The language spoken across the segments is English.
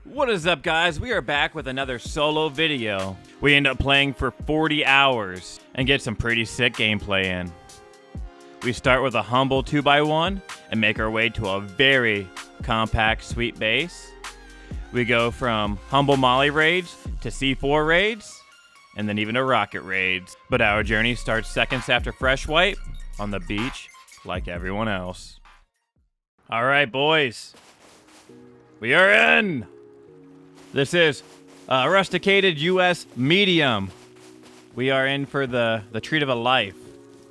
What is up, guys? We are back with another solo video. We end up playing for 40 hours and get some pretty sick gameplay in. We start with a humble 2x1 and make our way to a very compact sweet base. We go from humble molly raids to C4 raids and then even to rocket raids. But our journey starts seconds after fresh wipe on the beach like everyone else. All right, boys. We are in. This is rusticated US medium. We are in for the treat of a life.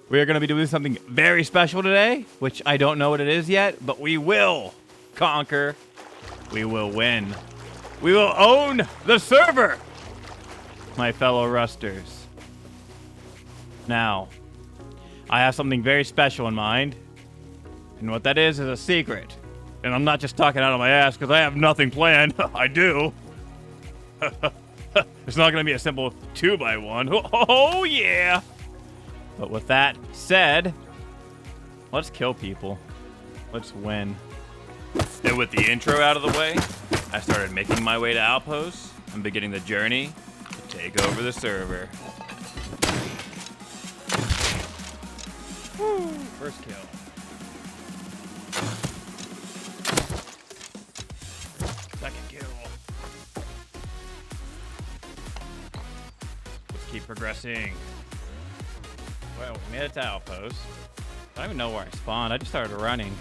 We are going to be doing something very special today, which I don't know what it is yet, but we will conquer. We will win. We will own the server, my fellow rusters. Now, I have something very special in mind, and what that is a secret. And I'm not just talking out of my ass because I have nothing planned. I do. It's not going to be a simple 2x1. Oh, yeah. But with that said, let's kill people. Let's win. And with the intro out of the way, I started making my way to Outposts and beginning the journey to take over the server. Woo, first kill. Second kill. Let's keep progressing. Well, we made it to Outpost. I don't even know where I spawned. I just started running.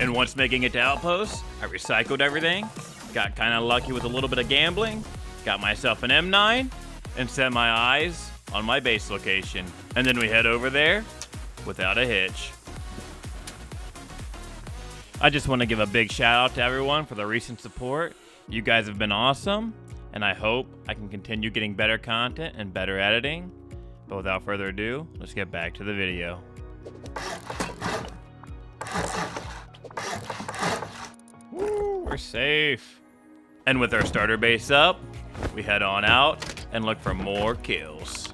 And once making it to Outpost, I recycled everything, got kind of lucky with a little bit of gambling, got myself an M9, and set my eyes on my base location. And then we head over there without a hitch. I just want to give a big shout out to everyone for the recent support. You guys have been awesome, and I hope I can continue getting better content and better editing. But without further ado, let's get back to the video. Woo, we're safe. And with our starter base up, we head on out and look for more kills.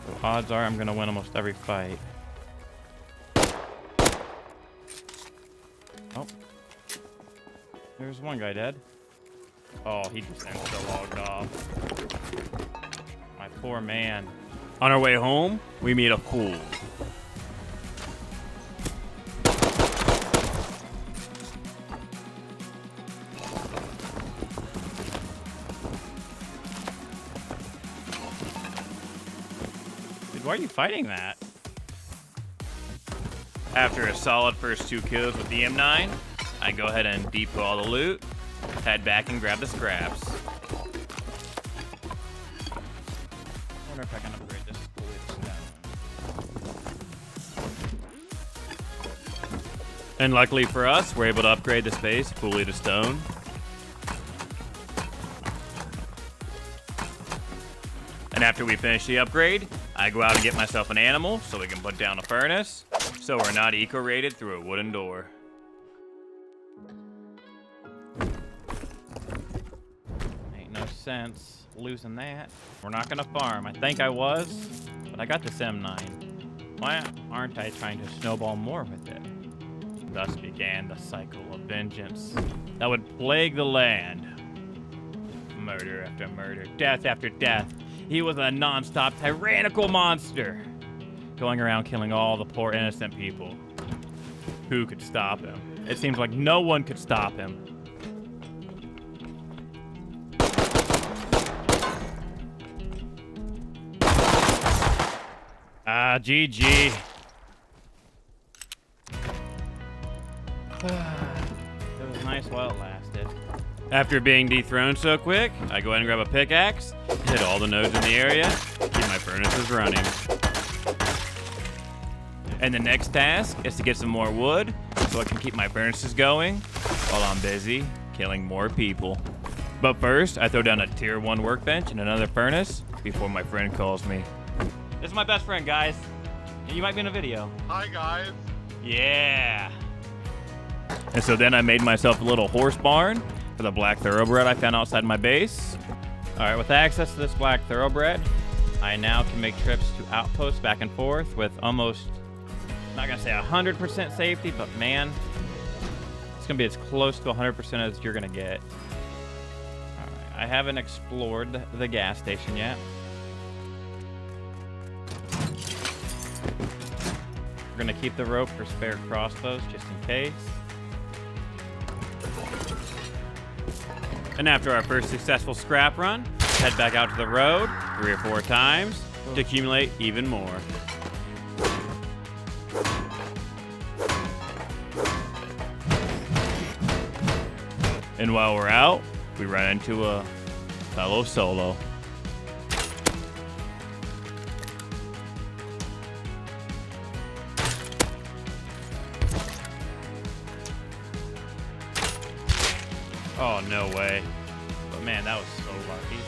So odds are I'm gonna win almost every fight. Oh. There's one guy dead. Oh, he just insta-logged off. My poor man. On our way home, we meet a fool. Dude, why are you fighting that? After a solid first 2 kills with the M9, I go ahead and depot all the loot, head back and grab the scraps. I wonder if I can upgrade this fully to stone. And luckily for us, we're able to upgrade this base fully to stone. And after we finish the upgrade, I go out and get myself an animal so we can put down a furnace, so we're not eco-rated through a wooden door. Sense losing that. We're not gonna farm. I think I was, but I got this M9. Why aren't I trying to snowball more with it? Thus began the cycle of vengeance that would plague the land. Murder after murder, death after death. He was a non-stop tyrannical monster, going around killing all the poor innocent people. Who could stop him? It seems like no one could stop him. GG. It was nice while it lasted. After being dethroned so quick, I go ahead and grab a pickaxe, hit all the nodes in the area, keep my furnaces running. And the next task is to get some more wood so I can keep my furnaces going while I'm busy killing more people. But first, I throw down a tier 1 workbench and another furnace before my friend calls me. This is my best friend, guys. You might be in a video. Hi, guys. Yeah. And so then I made myself a little horse barn for the black thoroughbred I found outside my base. All right, with access to this black thoroughbred, I now can make trips to outposts back and forth with almost, not gonna say 100% safety, but man, it's gonna be as close to 100% as you're gonna get. All right, I haven't explored the gas station yet. We're gonna keep the rope for spare crossbows just in case. And after our first successful scrap run, head back out to the road 3 or 4 times to accumulate even more. And while we're out, we run into a fellow solo. Oh, no way. But man, that was so lucky.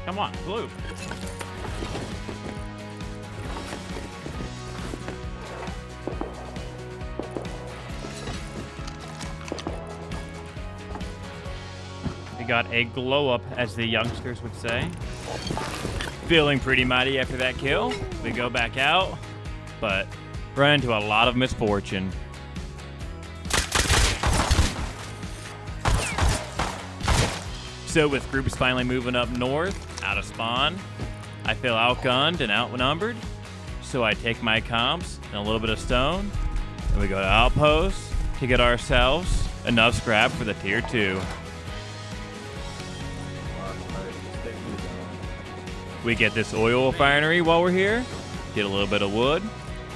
Come on, blue. We got a glow up, as the youngsters would say. Feeling pretty mighty after that kill. We go back out, but run into a lot of misfortune. So with groups finally moving up north, out of spawn, I feel outgunned and outnumbered. So I take my comps and a little bit of stone, and we go to outposts to get ourselves enough scrap for the tier 2. We get this oil refinery while we're here, get a little bit of wood,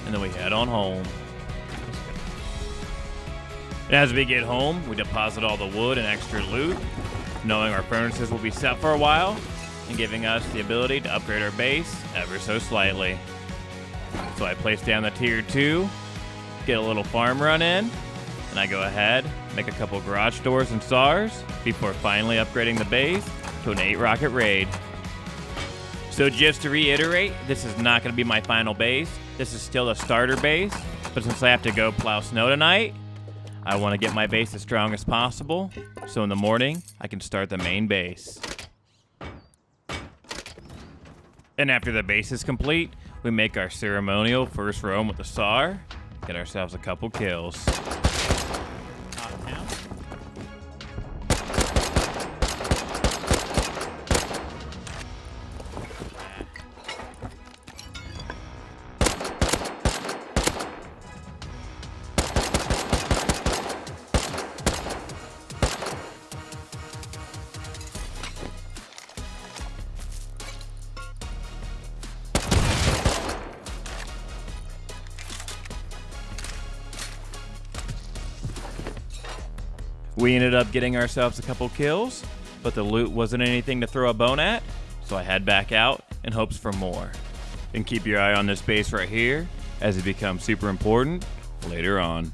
and then we head on home. And as we get home, we deposit all the wood and extra loot, knowing our furnaces will be set for a while and giving us the ability to upgrade our base ever so slightly. So I place down the tier 2, get a little farm run in, and I go ahead, make a couple garage doors and SARs before finally upgrading the base to an 8 rocket raid. So just to reiterate, this is not going to be my final base. This is still a starter base, but since I have to go plow snow tonight, I want to get my base as strong as possible, so in the morning, I can start the main base. And after the base is complete, we make our ceremonial first roam with the SAR, get ourselves a couple kills. We ended up getting ourselves a couple kills, but the loot wasn't anything to throw a bone at, so I head back out in hopes for more. And keep your eye on this base right here, as it becomes super important later on.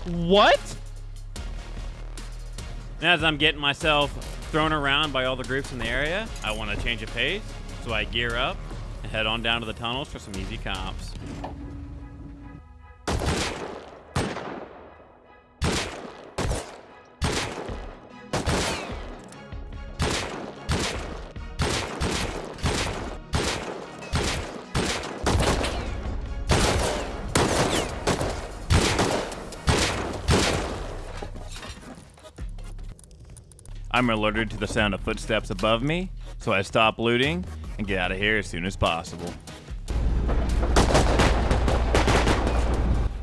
What? And as I'm getting myself thrown around by all the groups in the area, I want to change of pace, so I gear up and head on down to the tunnels for some easy comps. I'm alerted to the sound of footsteps above me, so I stop looting and get out of here as soon as possible.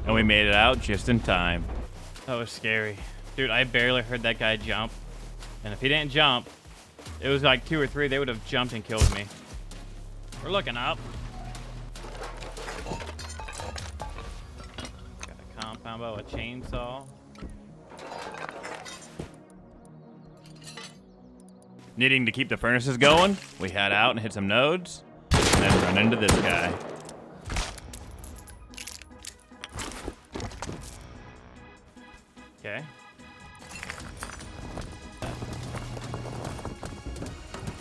And we made it out just in time. That was scary. Dude, I barely heard that guy jump. And if he didn't jump, it was like 2 or 3, they would have jumped and killed me. We're looking up. Got a compound bow, a chainsaw. Needing to keep the furnaces going, we head out and hit some nodes, and then run into this guy. Okay.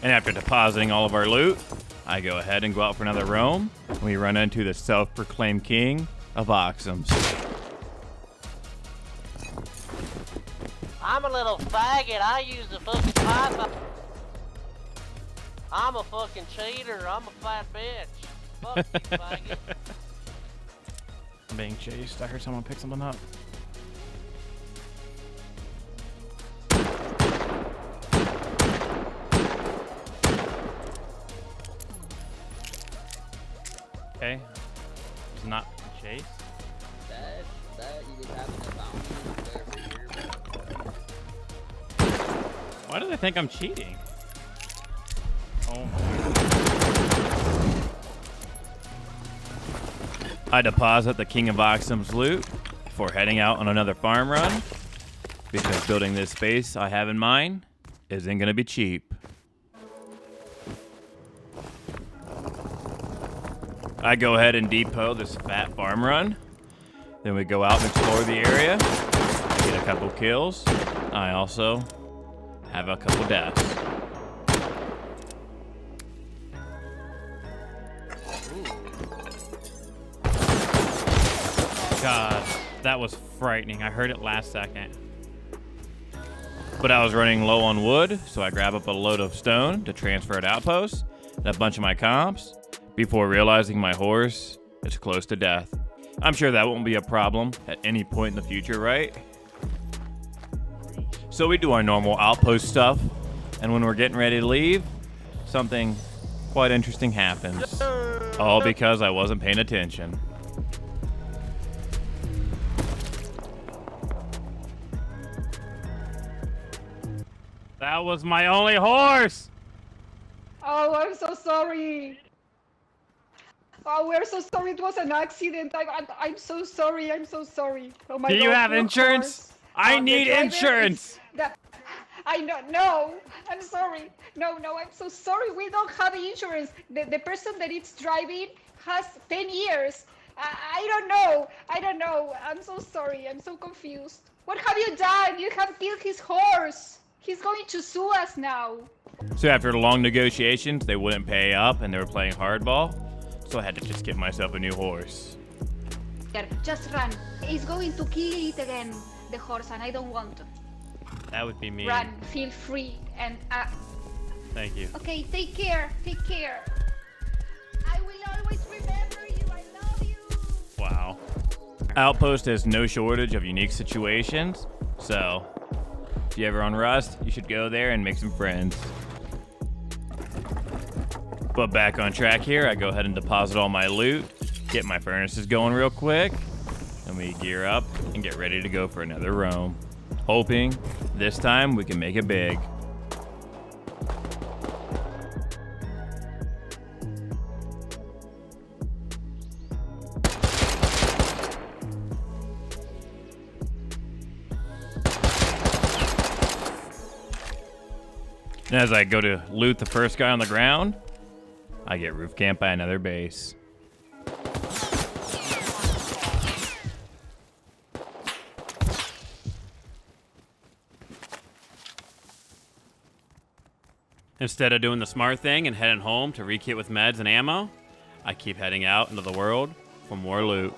And after depositing all of our loot, I go ahead and go out for another roam. We run into the self-proclaimed king of Oxums. I'm a little faggot. I use the fucking pipe. I'm a fucking cheater. I'm a fat bitch. Fuck you, faggot. I'm being chased. I heard someone pick something up. Okay. It's not chase. That you just have to there for years. Why do they think I'm cheating? Oh. I deposit the King of Oxum's loot before heading out on another farm run, because building this base I have in mind isn't going to be cheap. I go ahead and depot this fat farm run. Then we go out and explore the area, get a couple kills. I also have a couple deaths. God, that was frightening. I heard it last second. But I was running low on wood, so I grab up a load of stone to transfer at outposts and a bunch of my comps before realizing my horse is close to death. I'm sure that won't be a problem at any point in the future, right? So we do our normal outpost stuff, and when we're getting ready to leave, something quite interesting happens. All because I wasn't paying attention. That was my only horse! Oh, I'm so sorry. Oh, we're so sorry. It was an accident. I'm so sorry. I'm so sorry. Oh my God. Do you have poor insurance? horse. I The need driver insurance! I know. No, I'm sorry. No, I'm so sorry. We don't have insurance. The person that is driving has 10 years. I don't know. I'm so sorry. I'm so confused. What have you done? You have killed his horse. He's going to sue us now. So after long negotiations, they wouldn't pay up and they were playing hardball. So I had to just get myself a new horse. Just run. He's going to kill it again, the horse, and I don't want to. That would be me. Run, feel free, and Thank you. okay, take care. I will always remember you. I love you. Wow. Outpost has no shortage of unique situations, so if you ever on Rust, you should go there and make some friends. But back on track here, I go ahead and deposit all my loot, get my furnaces going real quick, and we gear up and get ready to go for another roam. Hoping this time we can make it big. And as I go to loot the first guy on the ground, I get roof camped by another base. Instead of doing the smart thing and heading home to rekit with meds and ammo, I keep heading out into the world for more loot.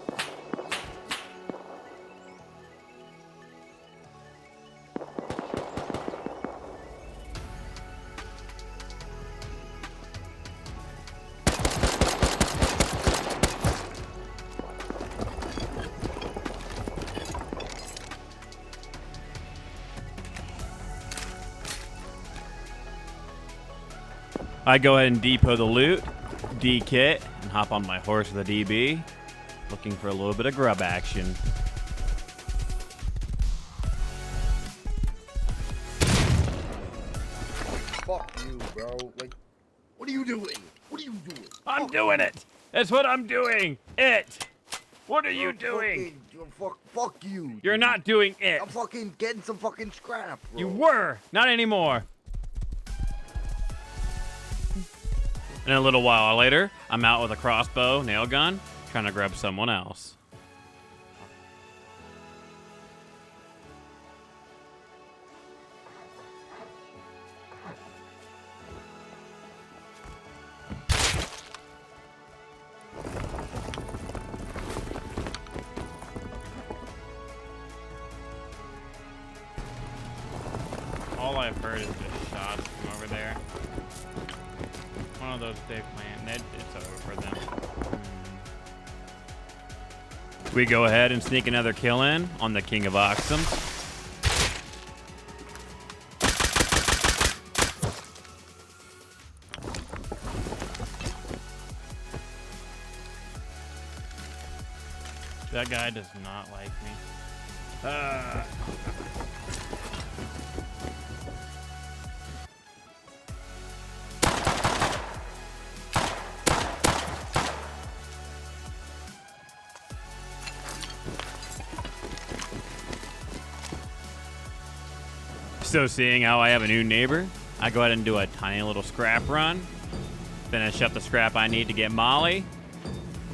I go ahead and depot the loot, D-kit, and hop on my horse with a DB, looking for a little bit of grub action. Fuck you, bro. Like, what are you doing? I'm doing it! That's what I'm doing! It! What are you doing? Fuck you. You're not doing it! I'm fucking getting some fucking scrap, bro. You were! Not anymore! And a little while later, I'm out with a crossbow, nail gun, trying to grab someone else. I've heard is just shots from over there. One of those big plants. It's over for them. We go ahead and sneak another kill in on the King of Oxums. That guy does not like me. So seeing how I have a new neighbor, I go ahead and do a tiny little scrap run. Finish up the scrap I need to get Molly.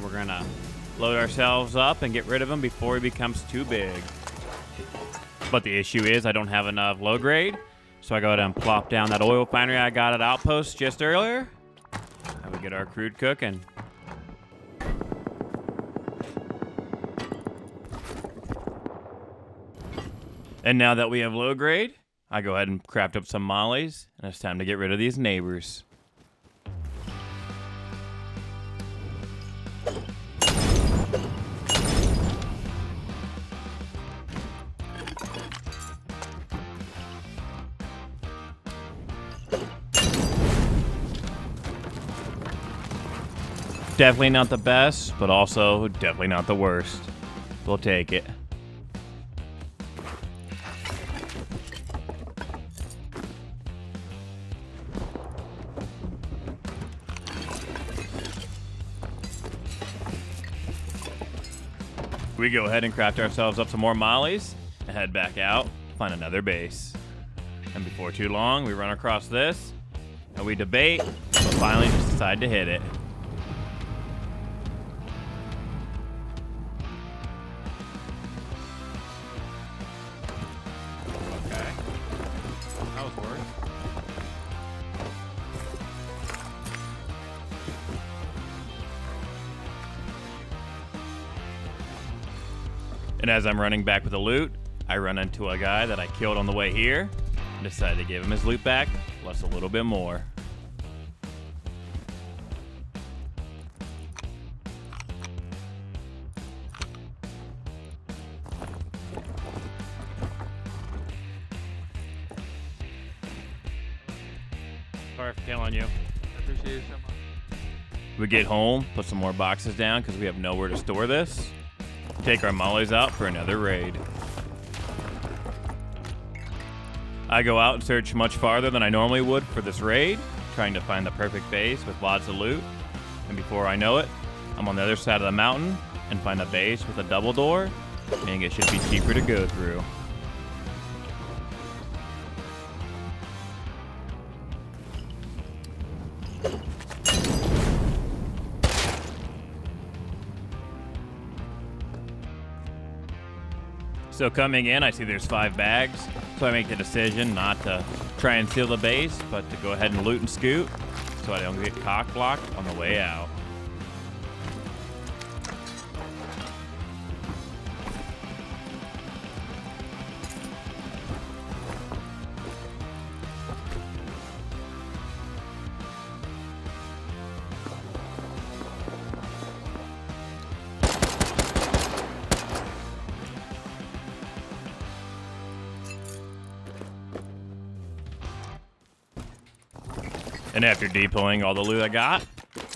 We're gonna load ourselves up and get rid of him before he becomes too big. But the issue is I don't have enough low grade, so I go ahead and plop down that oil refinery I got at Outpost just earlier, and we get our crude cooking. And now that we have low grade, I go ahead and craft up some mollies, and it's time to get rid of these neighbors. Definitely not the best, but also definitely not the worst. We'll take it. We go ahead and craft ourselves up some more mollies and head back out, find another base. And before too long, we run across this, and we debate, but finally just decide to hit it. Okay. That was worse. And as I'm running back with the loot, I run into a guy that I killed on the way here and decided to give him his loot back, plus a little bit more. Sorry for killing you. I appreciate it so much. We get home, put some more boxes down because we have nowhere to store this. Take our mollies out for another raid. I go out and search much farther than I normally would for this raid, trying to find the perfect base with lots of loot. And before I know it, I'm on the other side of the mountain and find a base with a double door, meaning it should be cheaper to go through. So coming in, I see there's 5 bags, so I make the decision not to try and steal the base, but to go ahead and loot and scoot, so I don't get cock blocked on the way out. And after depoting all the loot I got,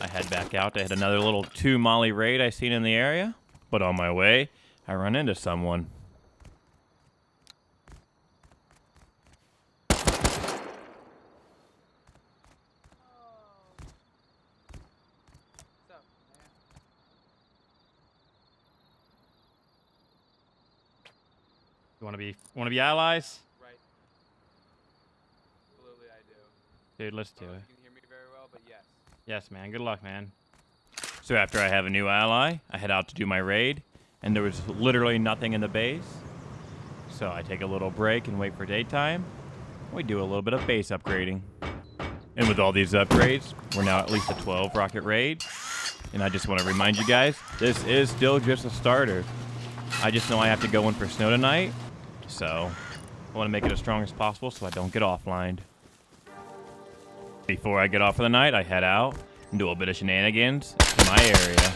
I head back out to hit another little 2 molly raid I seen in the area. But on my way, I run into someone. You wanna be allies? Right. Absolutely, I do. Dude, let's do it. You can hear me very well, but yes. Yes, man. Good luck, man. So after I have a new ally, I head out to do my raid, and there was literally nothing in the base. So I take a little break and wait for daytime. We do a little bit of base upgrading. And with all these upgrades, we're now at least a 12 rocket raid. And I just want to remind you guys, this is still just a starter. I just know I have to go in for snow tonight. So I want to make it as strong as possible so I don't get offlined. Before I get off for the night, I head out and do a bit of shenanigans in my area.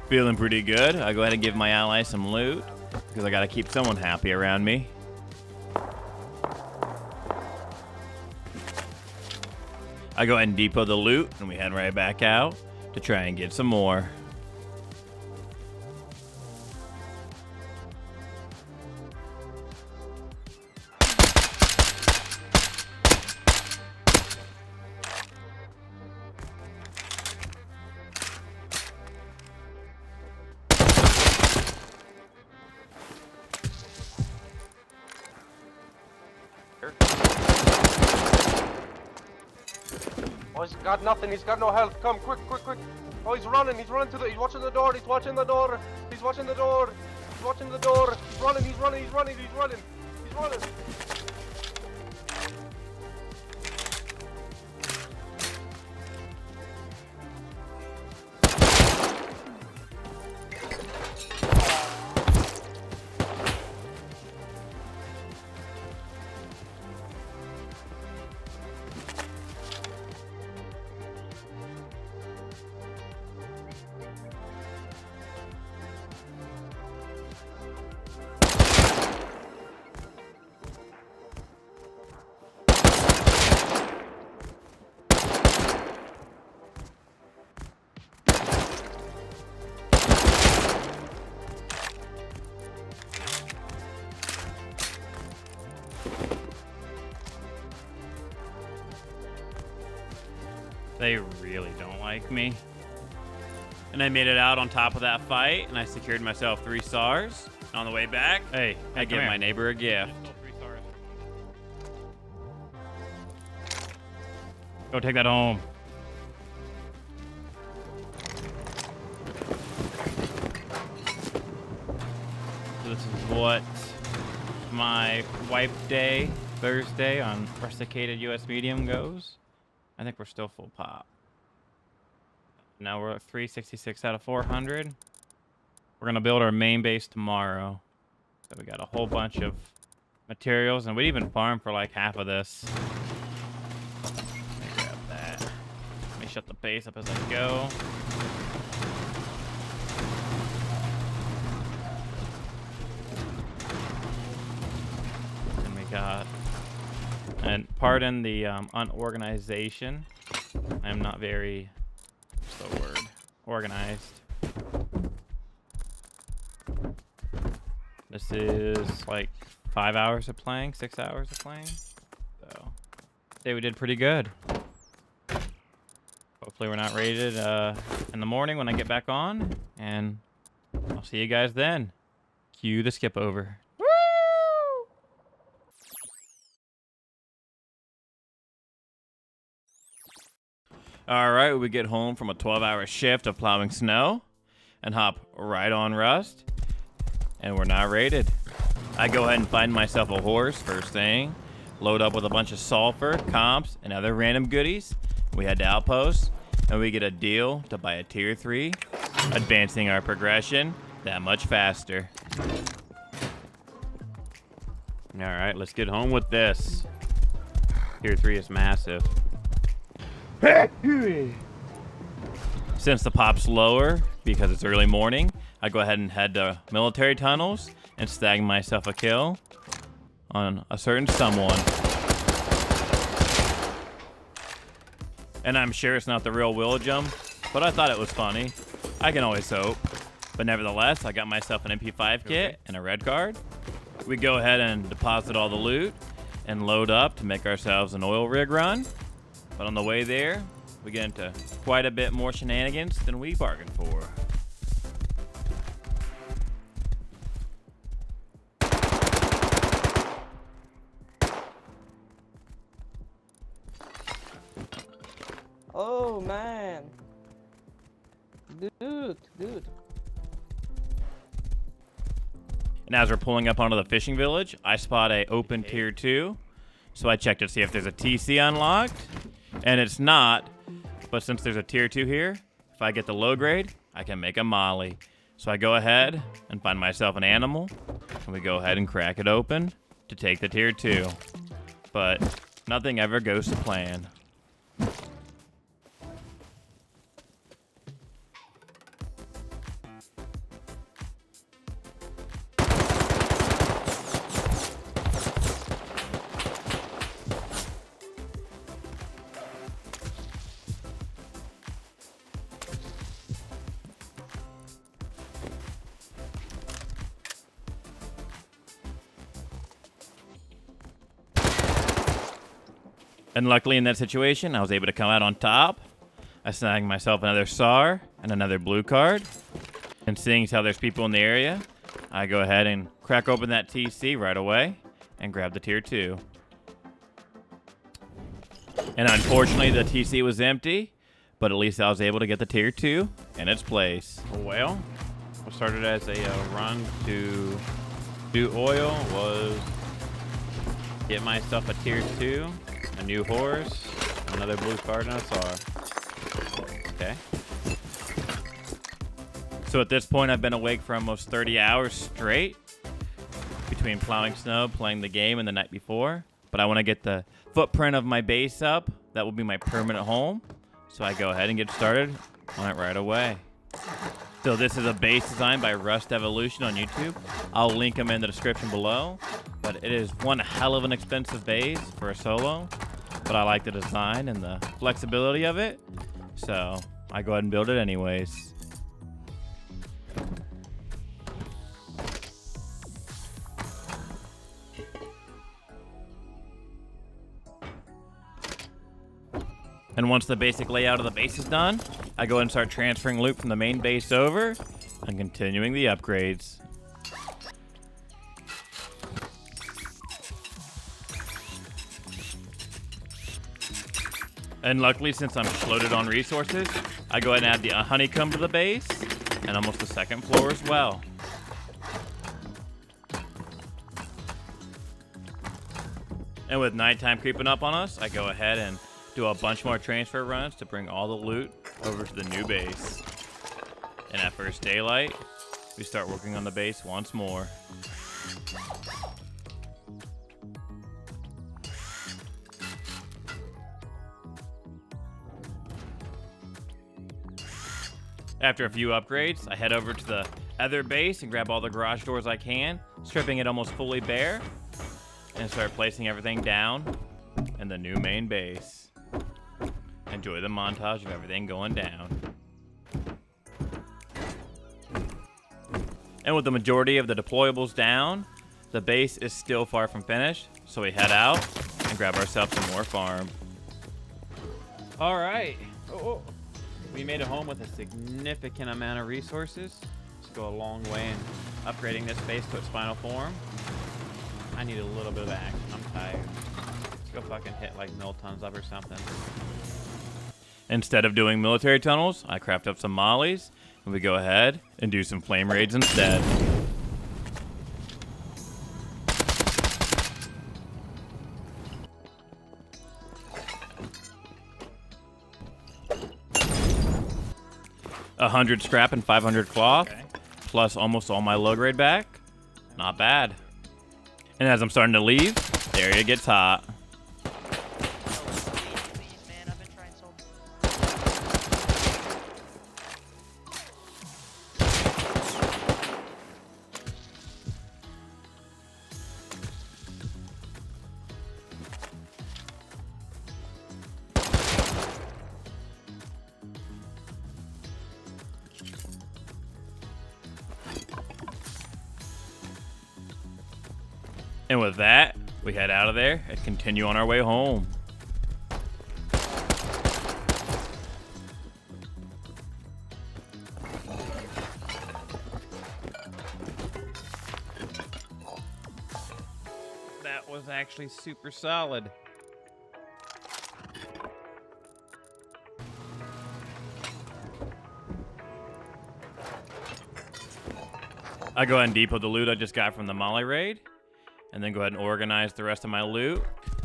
Feeling pretty good. I'll go ahead and give my ally some loot because I gotta keep someone happy around me. I go ahead and depot the loot and we head right back out to try and get some more. Oh, he's got nothing. He's got no health. Come, quick, quick, quick. Oh, he's running. He's running to the. He's watching the door. He's watching the door. He's watching the door. He's watching the door. He's running. He's running. He's running. He's running. He's running. They really don't like me. And I made it out on top of that fight, and I secured myself 3 stars. On the way back, hey, I give my neighbor a gift. Go take that home. So this is what my wipe day, Thursday on rusticated US medium goes. I think we're still full pop. Now we're at 366 out of 400. We're gonna build our main base tomorrow. So we got a whole bunch of materials, and we'd even farm for like half of this. Let me grab that. Let me shut the base up as I go. And we got, and pardon the unorganization. I'm not very, what's the word, organized. This is like 5 hours of playing, 6 hours of playing. So, I'd say we did pretty good. Hopefully we're not raided in the morning when I get back on. And I'll see you guys then. Cue the skip over. All right, we get home from a 12-hour shift of plowing snow and hop right on Rust, and we're not raided. I go ahead and find myself a horse first thing, load up with a bunch of sulfur, comps, and other random goodies. We head to Outpost, and we get a deal to buy a tier 3, advancing our progression that much faster. All right, let's get home with this. Tier 3 is massive. Since the pop's lower, because it's early morning, I go ahead and head to military tunnels and snag myself a kill on a certain someone. And I'm sure it's not the real Will jump, but I thought it was funny. I can always hope. But nevertheless, I got myself an MP5 kit and a red card. We go ahead and deposit all the loot and load up to make ourselves an oil rig run. But on the way there, we get into quite a bit more shenanigans than we bargained for. Oh man. Dude. And as we're pulling up onto the fishing village, I spot a open tier 2. So I check to see if there's a TC unlocked. And it's not. But since there's a tier 2 here, if I get the low grade, I can make a molly. So I go ahead and find myself an animal. And we go ahead and crack it open to take the tier 2. But nothing ever goes to plan. And luckily in that situation, I was able to come out on top. I snagged myself another SAR and another blue card. And seeing as how there's people in the area, I go ahead and crack open that TC right away and grab the tier 2. And unfortunately, the TC was empty, but at least I was able to get the tier 2 in its place. Well, what started as a run to do oil was get myself a tier 2, a new horse, another blue card, and a SAR. Okay. So at this point, I've been awake for almost 30 hours straight between plowing snow, playing the game, and the night before. But I want to get the footprint of my base up. That will be my permanent home. So I go ahead and get started on it right away. So this is a base designed by Rust Evolution on YouTube. I'll link them in the description below. But it is one hell of an expensive base for a solo. But I like the design and the flexibility of it. So I go ahead and build it anyways. And once the basic layout of the base is done, I go ahead and start transferring loot from the main base over and continuing the upgrades. And luckily, since I'm loaded on resources, I go ahead and add the honeycomb to the base and almost the second floor as well. And with nighttime creeping up on us, I go ahead and do a bunch more transfer runs to bring all the loot over to the new base. And at first daylight, we start working on the base once more. After a few upgrades, I head over to the other base and grab all the garage doors I can, stripping it almost fully bare, and start placing everything down in the new main base. Enjoy the montage of everything going down. And with the majority of the deployables down, the base is still far from finished, so we head out and grab ourselves some more farm. All right. We made a home with a significant amount of resources. Let's go a long way in upgrading this base to its final form. I need a little bit of action. I'm tired. Let's go fucking hit like mill tons up or something. Instead of doing military tunnels, I craft up some mollies, and we go ahead and do some flame raids instead. $100 scrap and 500 cloth, okay, plus almost all my low grade back. Not bad. And as I'm starting to leave, the area gets hot. And with that, we head out of there and continue on our way home. That was actually super solid. I go ahead and depot the loot I just got from the Molly raid, and then go ahead and organize the rest of my loot.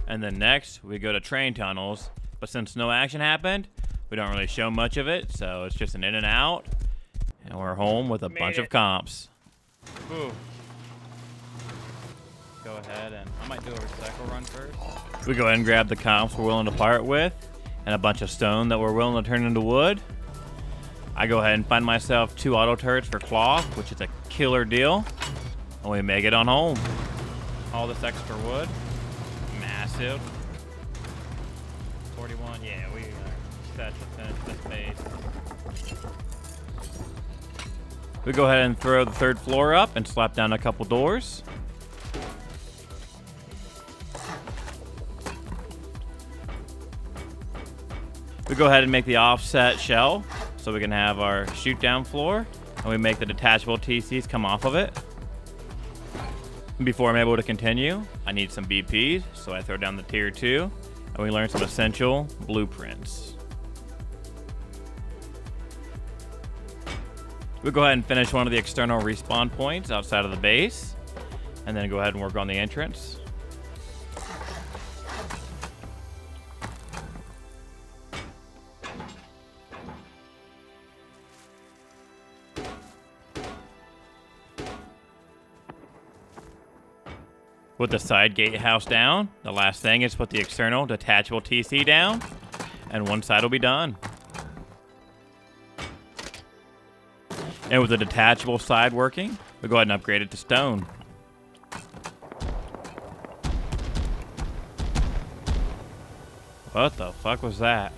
And then next, we go to train tunnels. But since no action happened, we don't really show much of it, so it's just an in and out. And we're home with a bunch of comps. Ooh. Go ahead and I might do a recycle run first. We go ahead and grab the comps we're willing to part with, and a bunch of stone that we're willing to turn into wood. I go ahead and find myself 2 auto turrets for cloth, which is a killer deal. And we make it on home. All this extra wood. Massive. 41. Yeah, we are set to finish this base. We go ahead and throw the 3rd floor up and slap down a couple doors. We go ahead and make the offset shell so we can have our shoot down floor, and we make the detachable TCs come off of it. Before I'm able to continue, I need some BPs, so I throw down the tier 2, and we learn some essential blueprints. We go ahead and finish one of the external respawn points outside of the base, and then go ahead and work on the entrance. With the side gatehouse down, the last thing is put the external detachable TC down, and one side will be done. And with the detachable side working, we go ahead and upgrade it to stone. What the fuck was that?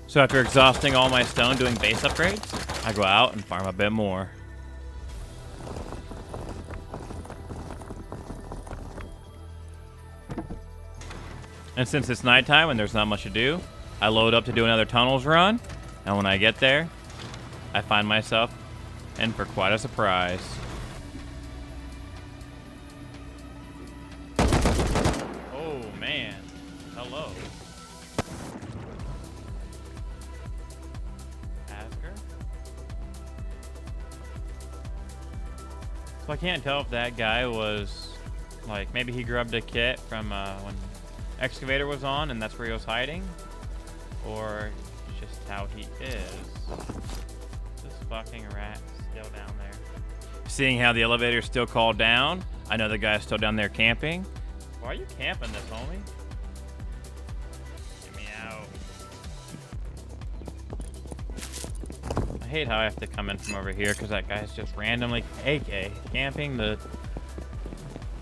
So after exhausting all my stone doing base upgrades, I go out and farm a bit more. And since it's nighttime and there's not much to do, I load up to do another tunnels run, and when I get there, I find myself in for quite a surprise. Oh man. Hello. Asker? So I can't tell if that guy was, like, maybe he grabbed a kit from when Excavator was on and that's where he was hiding, or just how he is. This fucking rat still down there. Seeing how the elevator is still called down, I know the guy's still down there camping. Why are you camping this, homie? Get me out. I hate how I have to come in from over here because that guy's just randomly AK camping the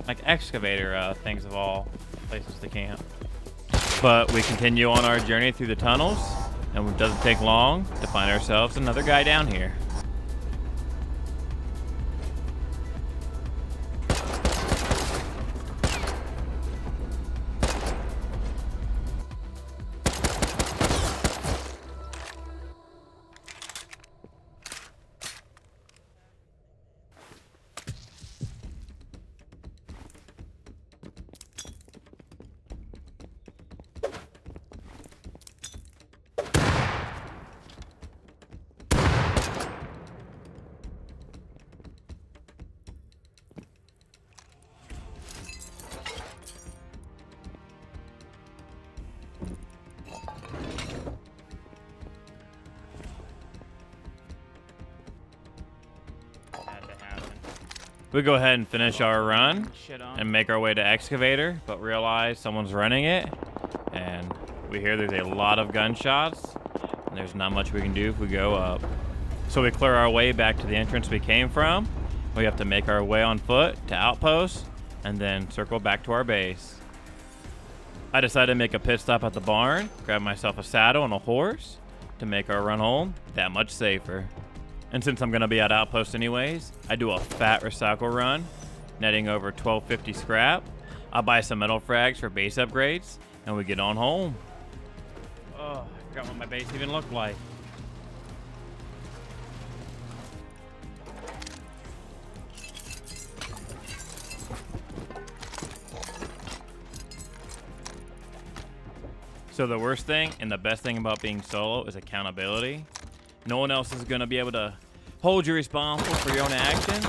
like excavator things of all places to camp. But we continue on our journey through the tunnels, and it doesn't take long to find ourselves another guy down here. We go ahead and finish our run and make our way to Excavator, but realize someone's running it, and we hear there's a lot of gunshots, and there's not much we can do if we go up. So we clear our way back to the entrance we came from. We have to make our way on foot to Outpost, and then circle back to our base. I decided to make a pit stop at the barn, grab myself a saddle and a horse to make our run home that much safer. And since I'm going to be at Outpost anyways, I do a fat recycle run, netting over 1250 scrap. I'll buy some metal frags for base upgrades, and we get on home. Oh, I forgot what my base even looked like. So the worst thing and the best thing about being solo is accountability. No one else is going to be able to hold you responsible for your own actions.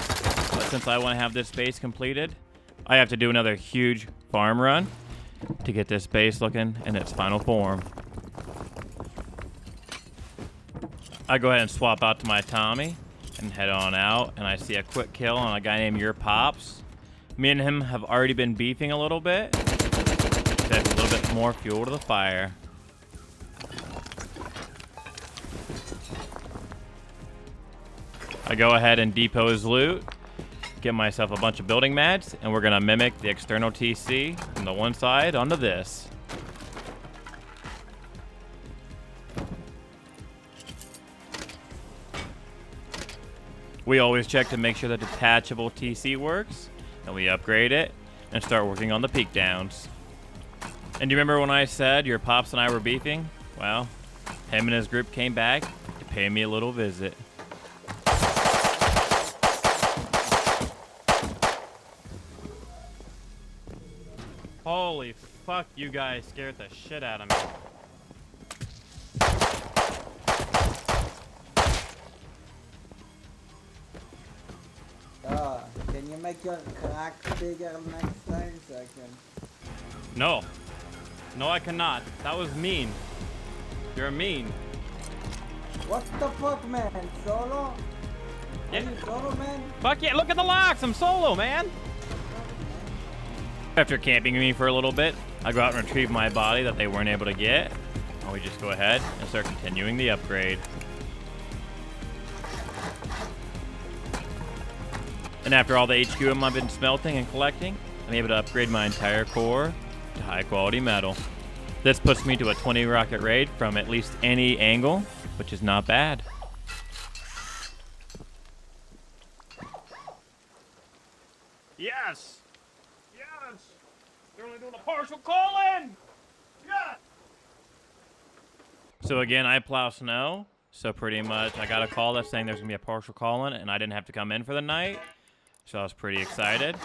But since I want to have this base completed, I have to do another huge farm run to get this base looking in its final form. I go ahead and swap out to my Tommy and head on out, and I see a quick kill on a guy named Your Pops. Me and him have already been beefing a little bit. That's a little bit more fuel to the fire. I go ahead and depot his loot, get myself a bunch of building mats, and we're gonna mimic the external TC from the one side onto this. We always check to make sure the detachable TC works, and we upgrade it and start working on the peak downs. And do you remember when I said Your Pops and I were beefing? Well, him and his group came back to pay me a little visit. Holy fuck, you guys scared the shit out of me. Can you make your crack bigger next time so I can... No. No, I cannot. That was mean. You're mean. What the fuck, man? Solo? Yeah. Are you solo, man? Fuck yeah, look at the locks. I'm solo, man. After camping me for a little bit, I go out and retrieve my body that they weren't able to get. And we just go ahead and start continuing the upgrade. And after all the HQM I've been smelting and collecting, I'm able to upgrade my entire core to high quality metal. This puts me to a 20 rocket raid from at least any angle, which is not bad. Yes. Yes. They're only doing a partial call-in. Yeah. So again, I plow snow. So pretty much I got a call that's saying there's gonna be a partial call-in and I didn't have to come in for the night. So I was pretty excited.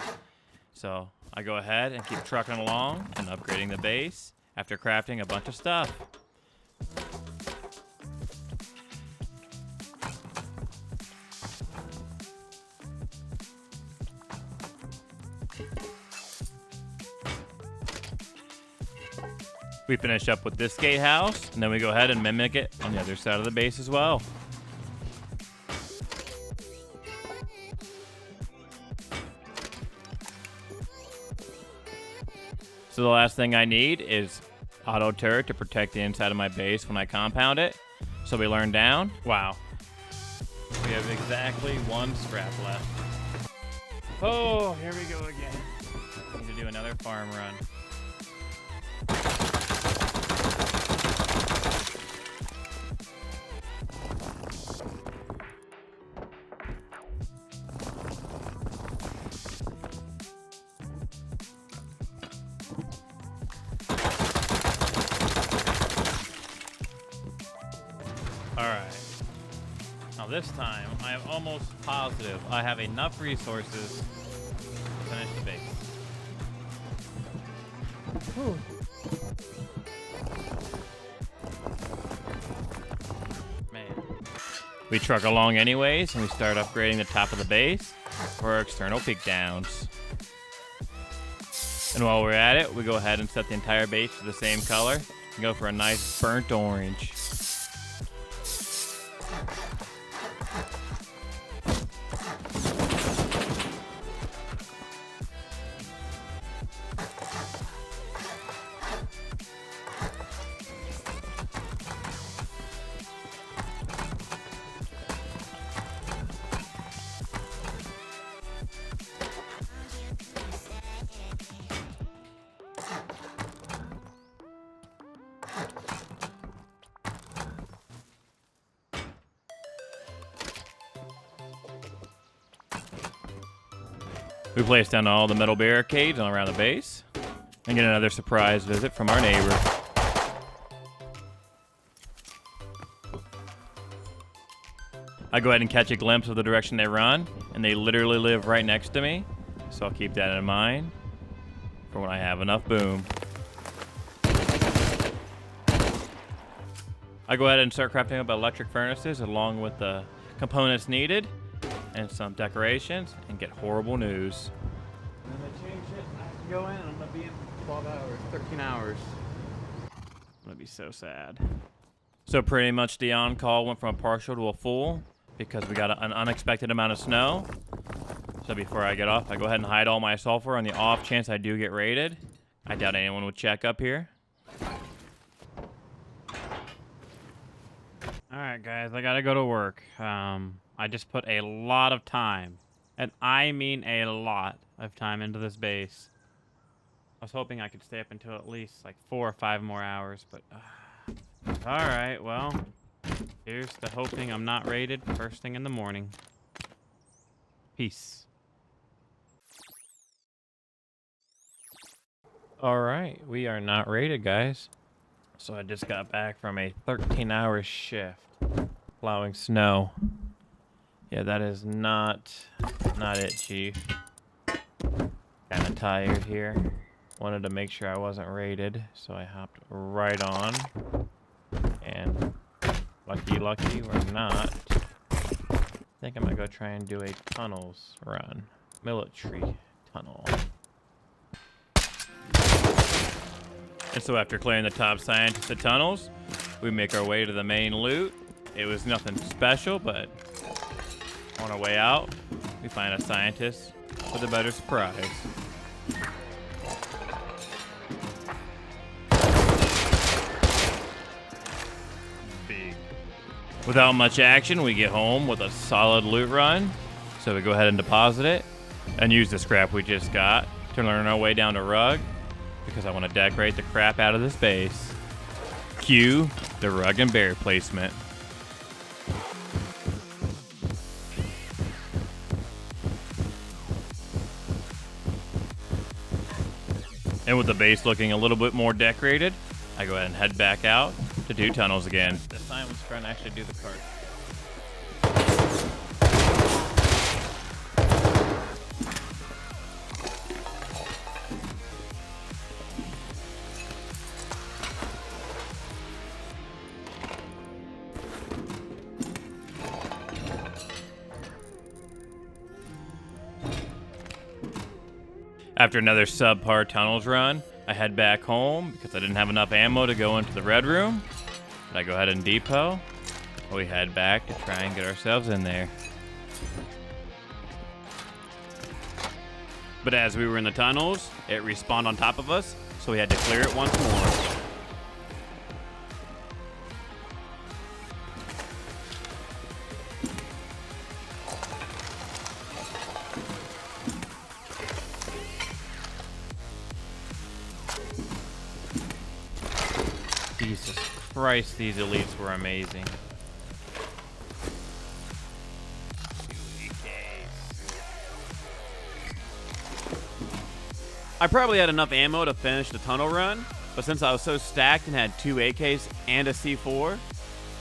So I go ahead and keep trucking along and upgrading the base after crafting a bunch of stuff. We finish up with this gatehouse, and then we go ahead and mimic it on the other side of the base as well. So the last thing I need is auto turret to protect the inside of my base when I compound it. So we learn down. Wow. We have exactly one scrap left. Oh, here we go again. Need to do another farm run. Alright. Now this time, I am almost positive I have enough resources to finish the base. Whew. Man. We truck along anyways, and we start upgrading the top of the base for our external peak downs. And while we're at it, we go ahead and set the entire base to the same color and go for a nice burnt orange. We place down all the metal barricades all around the base and get another surprise visit from our neighbor. I go ahead and catch a glimpse of the direction they run, and they literally live right next to me, so I'll keep that in mind for when I have enough boom. I go ahead and start crafting up electric furnaces along with the components needed and some decorations, and get horrible news. I'm gonna change it. I have to go in. I'm gonna be in 12 hours, 13 hours. I'm gonna be so sad. So pretty much the on-call went from a partial to a full because we got an unexpected amount of snow. So before I get off, I go ahead and hide all my sulfur on the off chance I do get raided. I doubt anyone would check up here. Alright guys, I gotta go to work. I just put a lot of time, and I mean a lot of time into this base. I was hoping I could stay up until at least like 4 or 5 more hours, but alright, well, here's to hoping I'm not raided first thing in the morning. Peace. Alright, we are not raided, guys. So I just got back from a 13-hour shift plowing snow. Yeah, that is not it, Chief. Kinda tired here. Wanted to make sure I wasn't raided, so I hopped right on. And lucky we're not. I think I'm gonna go try and do a tunnels run. Military tunnel. And so after clearing the top scientists at tunnels, we make our way to the main loot. It was nothing special, but on our way out, we find a scientist with a better surprise. Big. Without much action, we get home with a solid loot run. So we go ahead and deposit it and use the scrap we just got to learn our way down to rug, because I want to decorate the crap out of this base. Cue the rug and bear placement. And with the base looking a little bit more decorated, I go ahead and head back out to do tunnels again. This time was trying to actually do the cart. After another subpar tunnels run, I head back home because I didn't have enough ammo to go into the red room. But I go ahead and depot. We head back to try and get ourselves in there. But as we were in the tunnels, it respawned on top of us, so we had to clear it once more. Jesus Christ, these elites were amazing. I probably had enough ammo to finish the tunnel run, but since I was so stacked and had 2 AKs and a C4,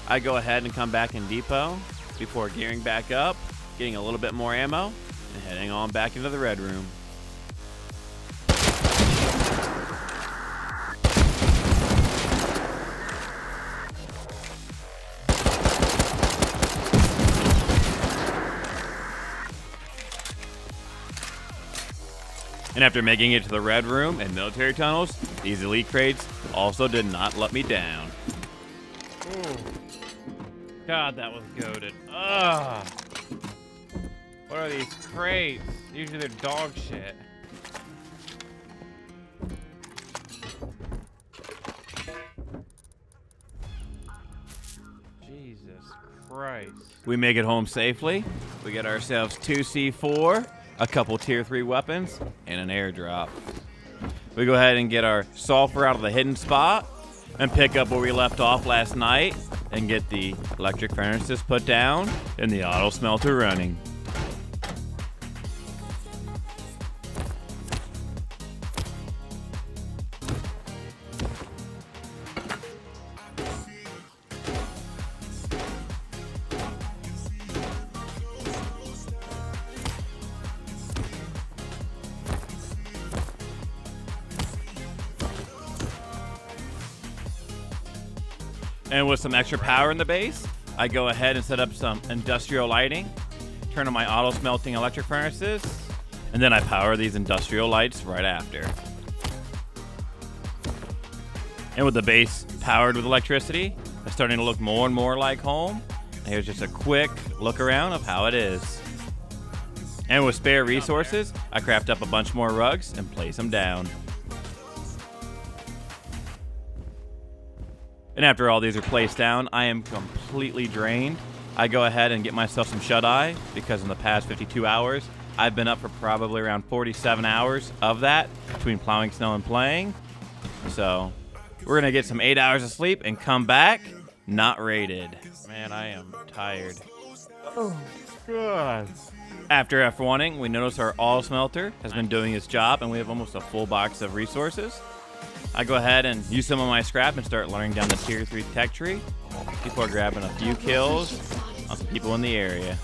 I go ahead and come back in depot before gearing back up, getting a little bit more ammo, and heading on back into the red room. And after making it to the red room and military tunnels, these elite crates also did not let me down. Ooh. God, that was goated. Ugh. What are these crates? Usually they're dog shit. Jesus Christ. We make it home safely. We get ourselves 2 C4, a couple tier 3 weapons, and an airdrop. We go ahead and get our sulfur out of the hidden spot and pick up where we left off last night and get the electric furnaces put down and the auto smelter running. And with some extra power in the base, I go ahead and set up some industrial lighting, turn on my auto smelting electric furnaces, and then I power these industrial lights right after. And with the base powered with electricity, it's starting to look more and more like home. And here's just a quick look around of how it is. And with spare resources, I craft up a bunch more rugs and place them down. And after all these are placed down, I am completely drained. I go ahead and get myself some shut-eye because in the past 52 hours, I've been up for probably around 47 hours of that between plowing snow and playing. So we're gonna get some 8 hours of sleep and come back not rated. Man, I am tired. Oh, God. After F1ing, we notice our all smelter has been doing its job and we have almost a full box of resources. I go ahead and use some of my scrap and start learning down the tier 3 tech tree. People are grabbing a few kills on some people in the area.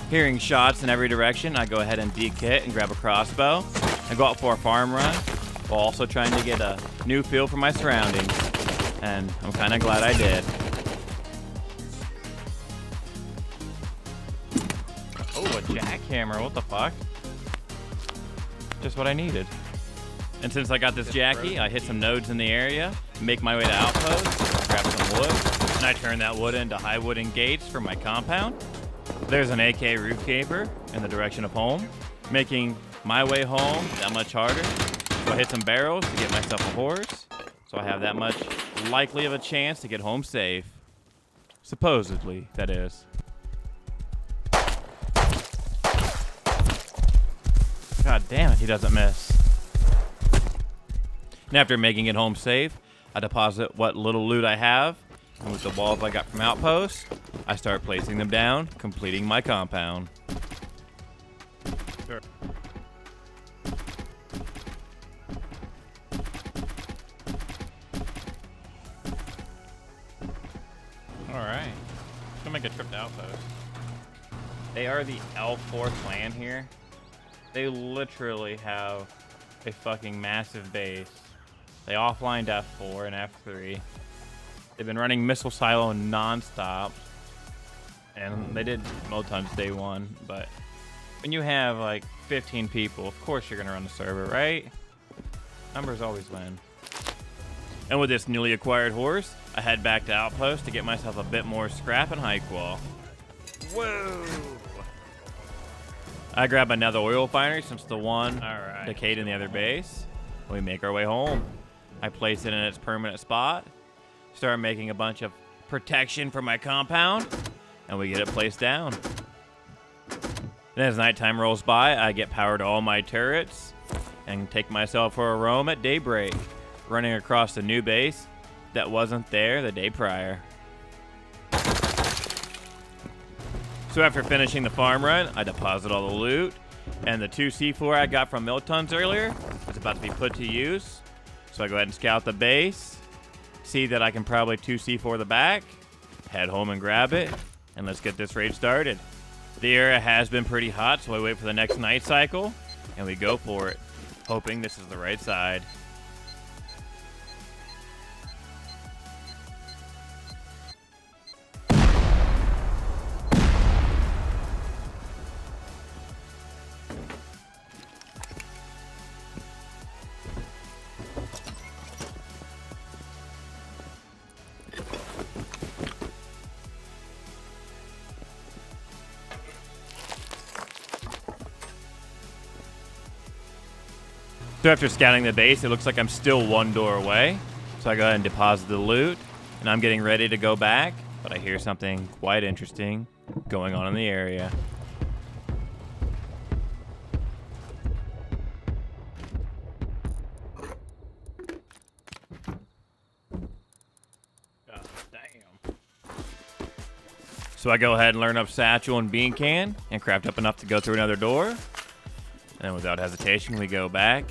Hearing shots in every direction, I go ahead and de-kit and grab a crossbow and go out for a farm run while also trying to get a new feel for my surroundings. And I'm kind of glad I did. Oh, a jackhammer, what the fuck? Just what I needed. And since I got this Jackie, I hit some nodes in the area, make my way to outposts, grab some wood, and I turn that wood into high wooden gates for my compound. There's an AK roof caper in the direction of home, making my way home that much harder. So I hit some barrels to get myself a horse, so I have that much likely of a chance to get home safe. Supposedly, that is. God damn it, he doesn't miss. And after making it home safe, I deposit what little loot I have, and with the walls I got from outposts, I start placing them down, completing my compound. Sure. Alright. Let's go make a trip to outpost. They are the L4 clan here. They literally have a fucking massive base. They offlined F4 and F3. They've been running missile silo non-stop. And they did Motons day one, but when you have like 15 people, of course you're gonna run the server, right? Numbers always win. And with this newly acquired horse, I head back to Outpost to get myself a bit more scrap and high qual. Whoa! I grab another oil refinery since the one decayed in the other base. We make our way home. I place it in its permanent spot, start making a bunch of protection for my compound, and we get it placed down. Then as nighttime rolls by, I get power to all my turrets and take myself for a roam at daybreak, running across the new base that wasn't there the day prior. So after finishing the farm run, I deposit all the loot, and the 2 C4 I got from Miltons earlier is about to be put to use. So I go ahead and scout the base, see that I can probably 2 C4 the back, head home and grab it, and let's get this raid started. The area has been pretty hot, so I wait for the next night cycle, and we go for it, hoping this is the right side. So after scouting the base, it looks like I'm still one door away. So I go ahead and deposit the loot, and I'm getting ready to go back, but I hear something quite interesting going on in the area. God damn. So I go ahead and learn up Satchel and Bean Can and craft up enough to go through another door. And without hesitation, we go back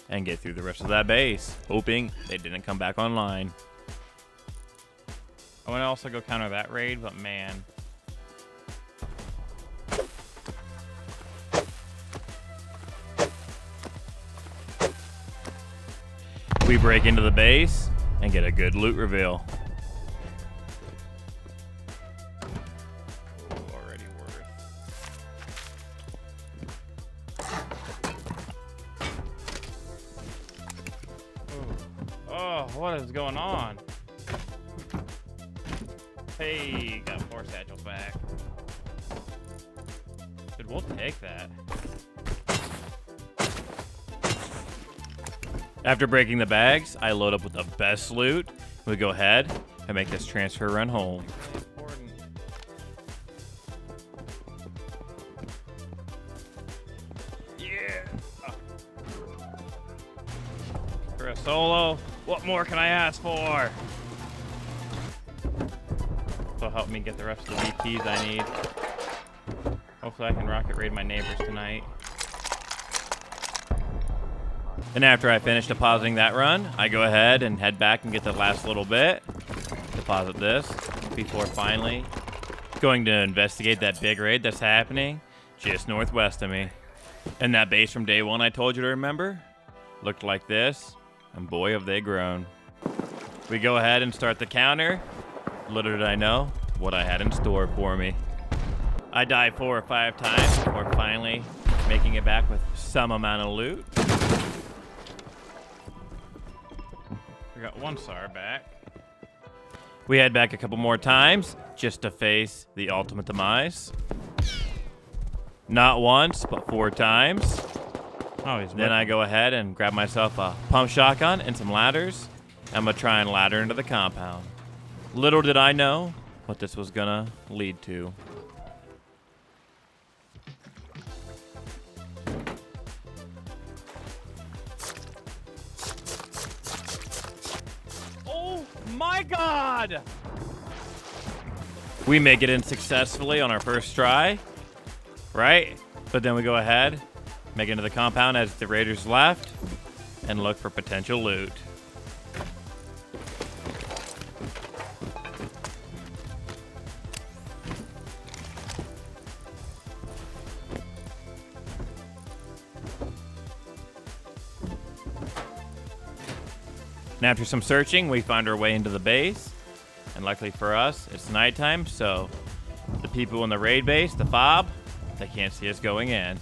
and get through the rest of that base, hoping they didn't come back online. I want to also go counter that raid, but man. We break into the base and get a good loot reveal. Already worth. Oh, what is going on? Hey, got 4 satchels back. Dude, we'll take that. After breaking the bags, I load up with the best loot. We go ahead and make this transfer run home. Yeah. For a solo, what more can I ask for? Will help me get the rest of the VPs I need. Hopefully I can rocket raid my neighbors tonight. And after I finish depositing that run, I go ahead and head back and get the last little bit. Deposit this before finally going to investigate that big raid that's happening just northwest of me. And that base from day one I told you to remember looked like this, and boy have they grown. We go ahead and start the counter. Little did I know what I had in store for me. I died 4 or 5 times before finally making it back with some amount of loot. We got 1 SAR back. We head back a couple more times just to face the ultimate demise. Not once, but 4 times. Oh, he's Then I go ahead and grab myself a pump shotgun and some ladders. I'm gonna try and ladder into the compound. Little did I know what this was gonna lead to. Oh my God! We make it in successfully on our first try, right? But then we go ahead, make it into the compound as the raiders left, and look for potential loot. And after some searching, we find our way into the base. And luckily for us, it's nighttime, so the people in the raid base, the FOB, they can't see us going in.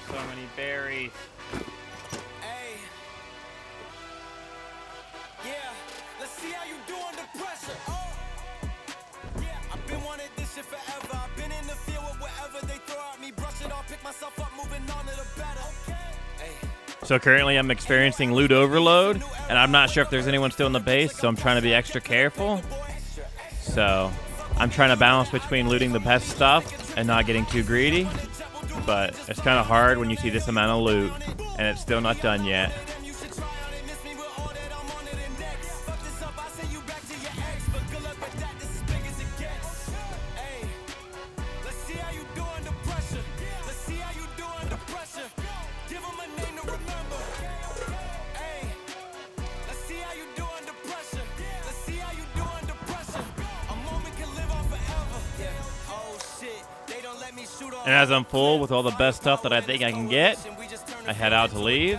So many berries. Hey. Yeah, let's see how you do under pressure. Oh. Yeah, I've been wanting this shit forever. I've been in the field with whatever they throw at me. Brush it off, pick myself up, moving on to the better. Okay. Hey. So currently I'm experiencing loot overload, and I'm not sure if there's anyone still in the base, so I'm trying to be extra careful. So I'm trying to balance between looting the best stuff and not getting too greedy. But it's kind of hard when you see this amount of loot, and it's still not done yet. And as I'm full with all the best stuff that I think I can get, I head out to leave,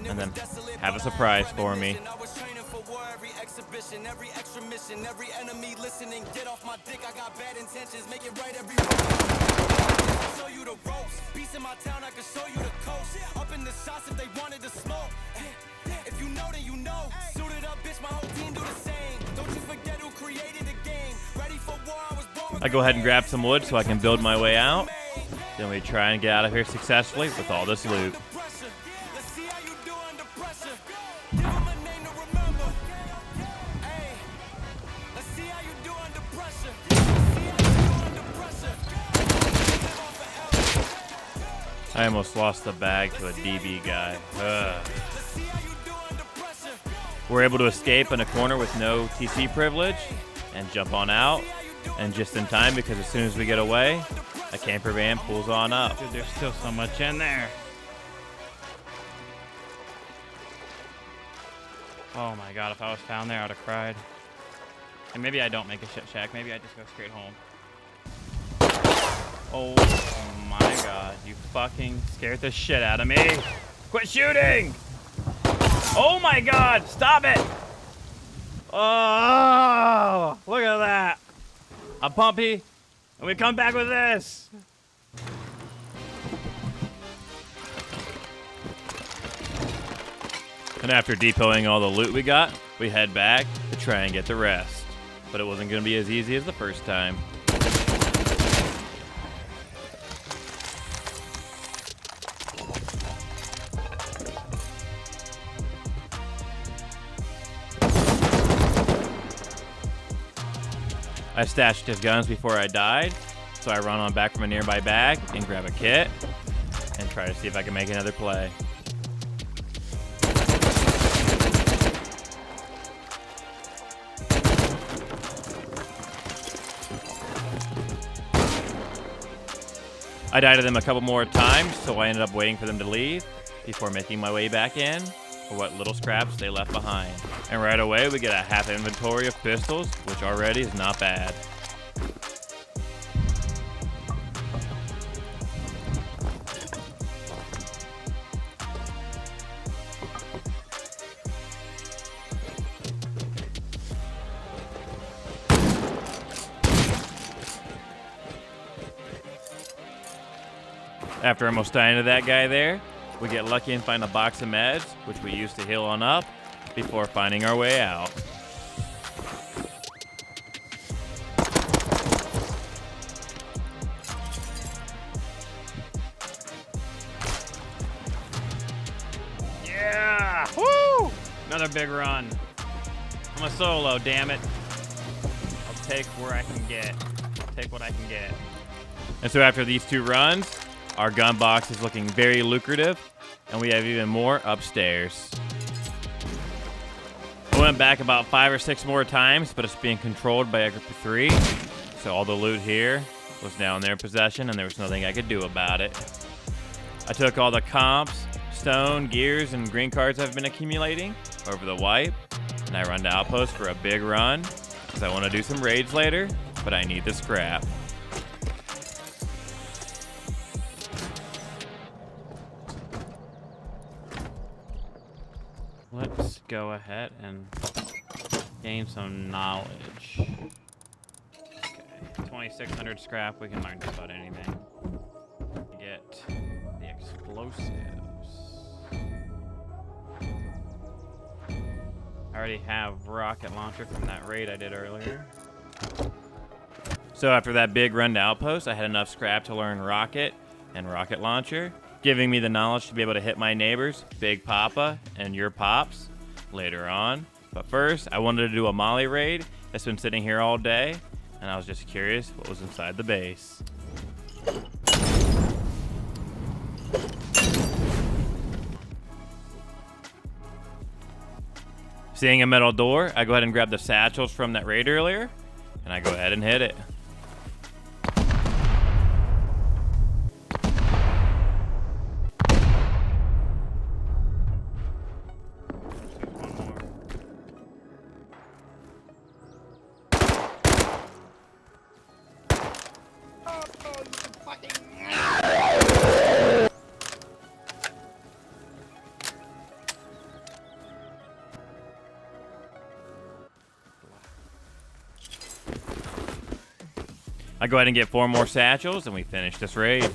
and then have a surprise for me. Every extra mission, every enemy listening, get off my dick, I got bad intentions, make it right every show you the ropes, peace in my town, I can show you the coast, up in the shots if they wanted to smoke, if you know then you know, suited up bitch, my whole team do the same, don't you forget who created the game, ready for war, I was born. I go ahead and grab some wood so I can build my way out, then we try and get out of here successfully with all this loot. I almost lost the bag to a DB guy. Ugh. We're able to escape in a corner with no TC privilege and jump on out. And just in time, because as soon as we get away, a camper van pulls on up. Dude, there's still so much in there. Oh my god, if I was found there, I would have cried. And maybe I don't make a shit shack. Maybe I just go straight home. Oh my god, you fucking scared the shit out of me. Quit shooting! Oh my god, stop it! Oh, look at that. A pumpy, and we come back with this. And after depoting all the loot we got, we head back to try and get the rest. But it wasn't going to be as easy as the first time. I stashed his guns before I died, so I run on back from a nearby bag and grab a kit and try to see if I can make another play. I died to them a couple more times, so I ended up waiting for them to leave before making my way back in for what little scraps they left behind. And right away, we get a half inventory of pistols, which already is not bad. After almost dying to that guy there, we get lucky and find a box of meds, which we use to heal on up before finding our way out. Yeah! Woo! Another big run. I'm a solo, damn it. I'll take where I can get. I'll take what I can get. And so after these two runs, our gun box is looking very lucrative, and we have even more upstairs. I went back about 5 or 6 more times, but it's being controlled by a group of 3. So all the loot here was now in their possession, and there was nothing I could do about it. I took all the comps, stone, gears, and green cards I've been accumulating over the wipe, and I run to Outpost for a big run, because I want to do some raids later, but I need the scrap. Let's go ahead and gain some knowledge. Okay, 2,600 scrap. We can learn just about anything. Get the explosives. I already have rocket launcher from that raid I did earlier. So after that big run to Outpost, I had enough scrap to learn rocket and rocket launcher, giving me the knowledge to be able to hit my neighbors, Big Papa and your pops, later on. But first, I wanted to do a Molly raid that's been sitting here all day, and I was just curious what was inside the base. Seeing a metal door, I go ahead and grab the satchels from that raid earlier, and I go ahead and hit it. I go ahead and get 4 more satchels, and we finish this raid.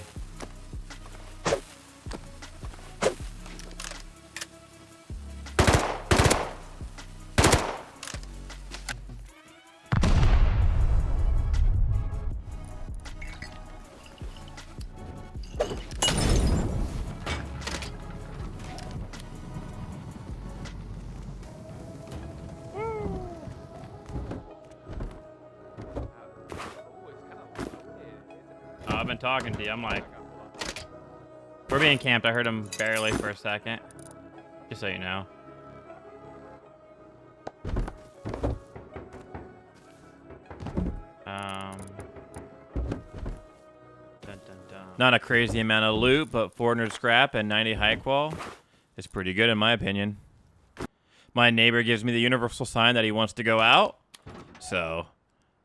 I've been talking to you. I'm like, We're being camped. I heard him barely for a second. Just so you know. Not a crazy amount of loot, but 400 scrap and 90 high qual is pretty good in my opinion. My neighbor gives me the universal sign that he wants to go out, so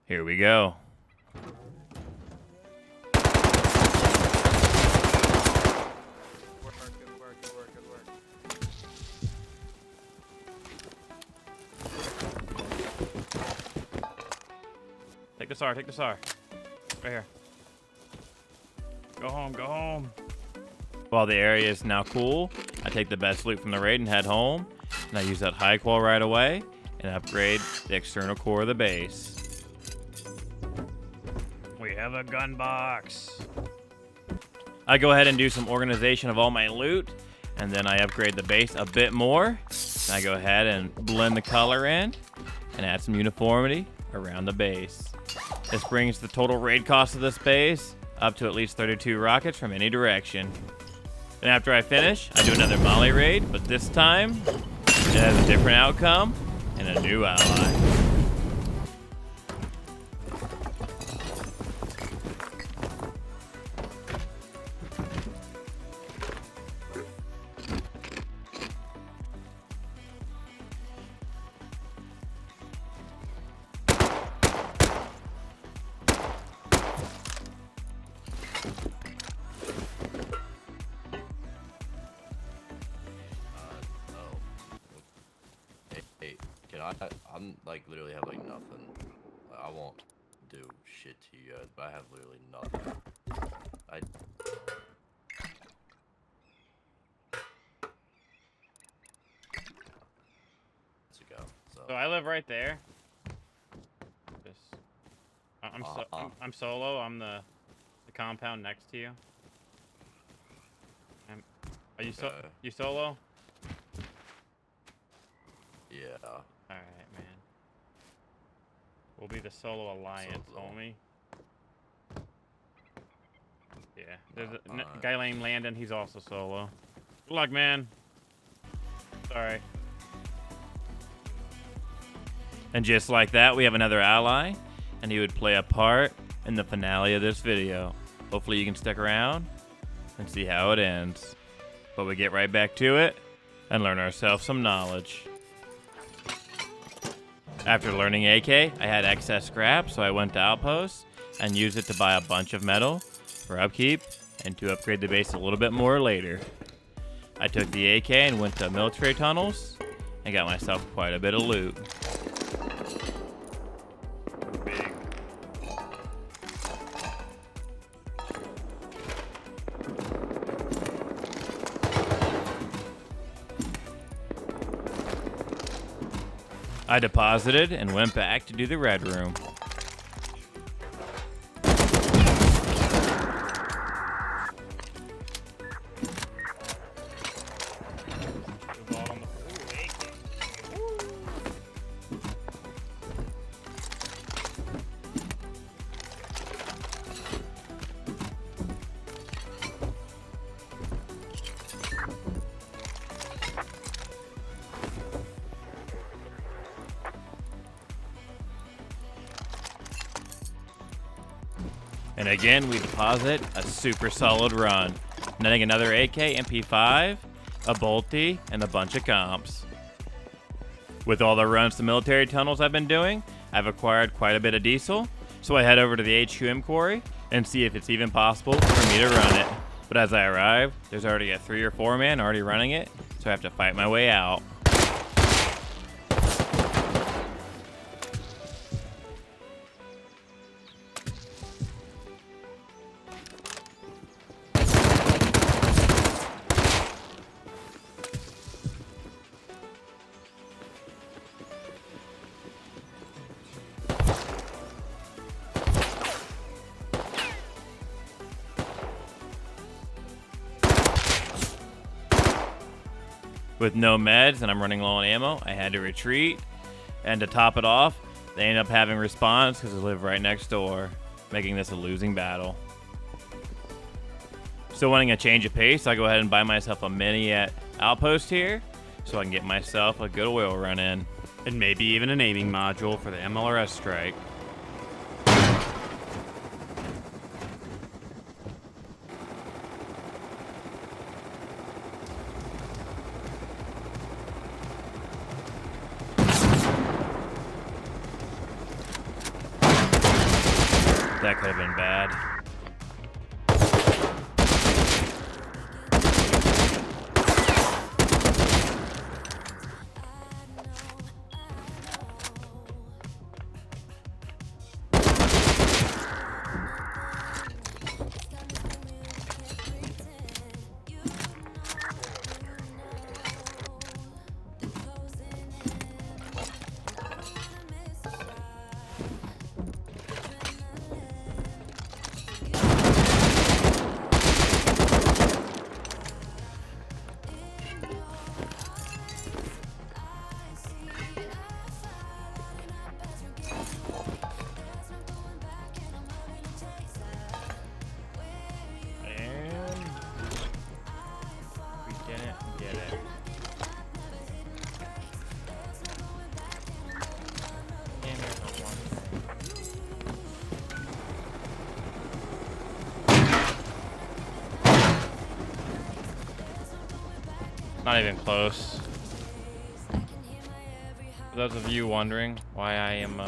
here we go. Good work. Take the SAR, right here. Go home. While the area is now cool, I take the best loot from the raid and head home. And I use that high qual right away and upgrade the external core of the base. We have a gun box. I go ahead and do some organization of all my loot, and then I upgrade the base a bit more. And I go ahead and blend the color in and add some uniformity around the base. This brings the total raid cost of this base up to at least 32 rockets from any direction. And after I finish, I do another Molly raid, but this time it has a different outcome and a new ally. I'm like literally have like nothing. I won't do shit to you guys, but I have literally nothing. Let's go. So I live right there. I'm solo. I'm the compound next to you. Are you Okay. you solo? Yeah. Alright, man. We'll be the solo alliance, homie. Yeah. There's a guy named Landon, he's also solo. Good luck, man. Sorry. And just like that, we have another ally, and he would play a part in the finale of this video. Hopefully you can stick around and see how it ends. But we get right back to it and learn ourselves some knowledge. After learning AK, I had excess scrap, so I went to Outposts and used it to buy a bunch of metal for upkeep and to upgrade the base a little bit more later. I took the AK and went to military tunnels and got myself quite a bit of loot. I deposited and went back to do the red room. And again, we deposit a super solid run, netting another AK, MP5, a bolty, and a bunch of comps. With all the runs to military tunnels I've been doing, I've acquired quite a bit of diesel, so I head over to the HQM quarry and see if it's even possible for me to run it. But as I arrive, there's already a 3 or 4 man already running it, so I have to fight my way out. With no meds and I'm running low on ammo, I had to retreat. And to top it off, they end up having response because they live right next door, making this a losing battle. So wanting a change of pace, I go ahead and buy myself a mini at Outpost here, so I can get myself a good oil run in. And maybe even an aiming module for the MLRS strike. That could have been bad. Not even close. For those of you wondering why I am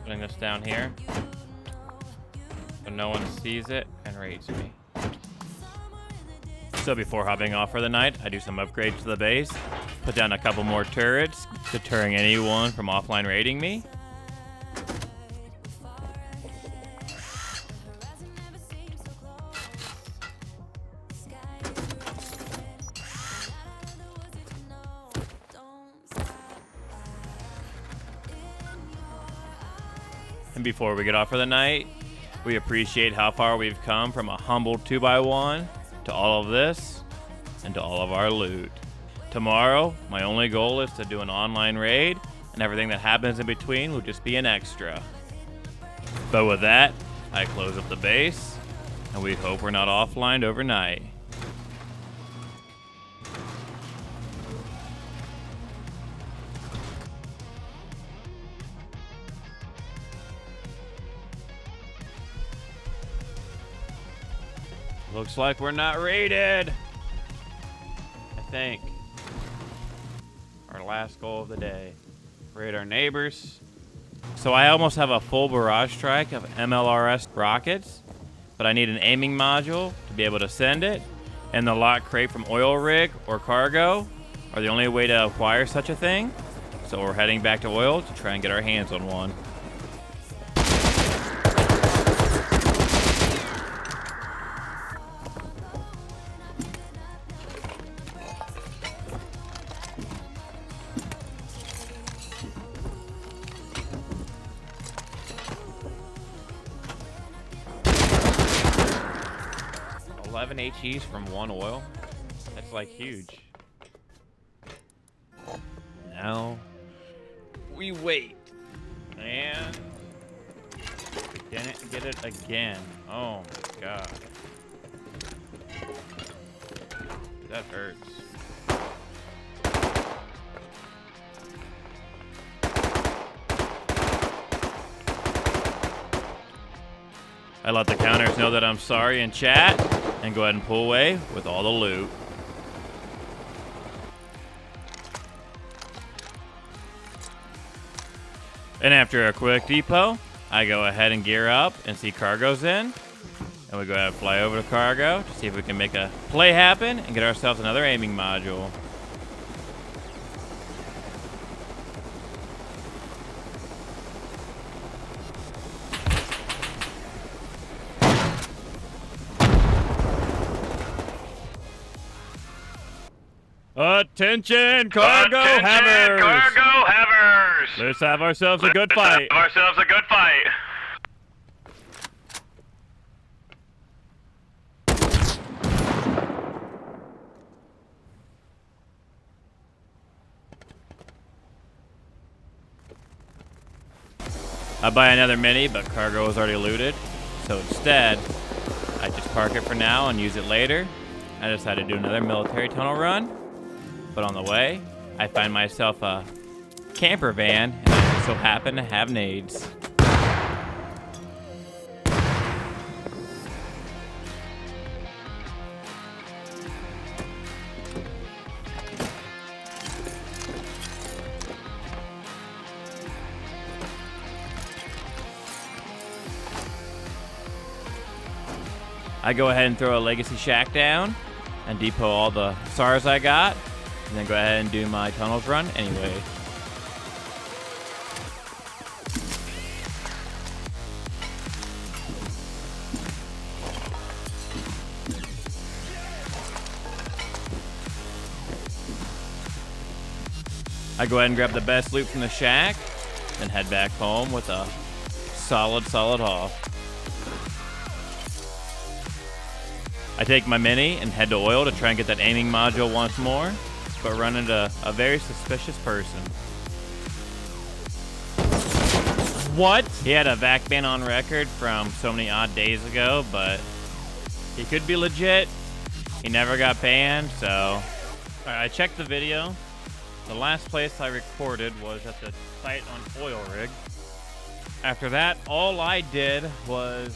putting this down here, so no one sees it and rates me. So before hopping off for the night, I do some upgrades to the base, put down a couple more turrets, deterring anyone from offline raiding me. And before we get off for the night, we appreciate how far we've come from a humble 2x1 to all of this and to all of our loot. Tomorrow, my only goal is to do an online raid, and everything that happens in between will just be an extra. But with that, I close up the base, and we hope we're not offline overnight. Looks like we're not raided. I think. Our last goal of the day. Raid our neighbors. So I almost have a full barrage strike of MLRS rockets, but I need an aiming module to be able to send it, and the lock crate from oil rig or cargo are the only way to acquire such a thing. So we're heading back to oil to try and get our hands on one. HEs from one oil. That's like huge. Now we wait. And we didn't get it again. Oh my god. That hurts. I let the counters know that I'm sorry in chat, and go ahead and pull away with all the loot. And after a quick depot, I go ahead and gear up and see cargo's in. And we go ahead and fly over to cargo to see if we can make a play happen and get ourselves another aiming module. Attention, cargo havers! Cargo havers! Let's have ourselves a good fight. Have ourselves a good fight. I buy another mini, but cargo is already looted. So instead, I just park it for now and use it later. I decided to do another military tunnel run. But on the way, I find myself a camper van, and I just so happen to have nades. I go ahead and throw a legacy shack down and depot all the SARS I got, and then go ahead and do my tunnels run anyway. I go ahead and grab the best loot from the shack, then head back home with a solid haul. I take my mini and head to oil to try and get that aiming module once more, but run into a very suspicious person. What? He had a vac ban on record from so many odd days ago, but he could be legit. He never got banned, so... Alright, I checked the video. The last place I recorded was at the site on Oil Rig. After that, all I did was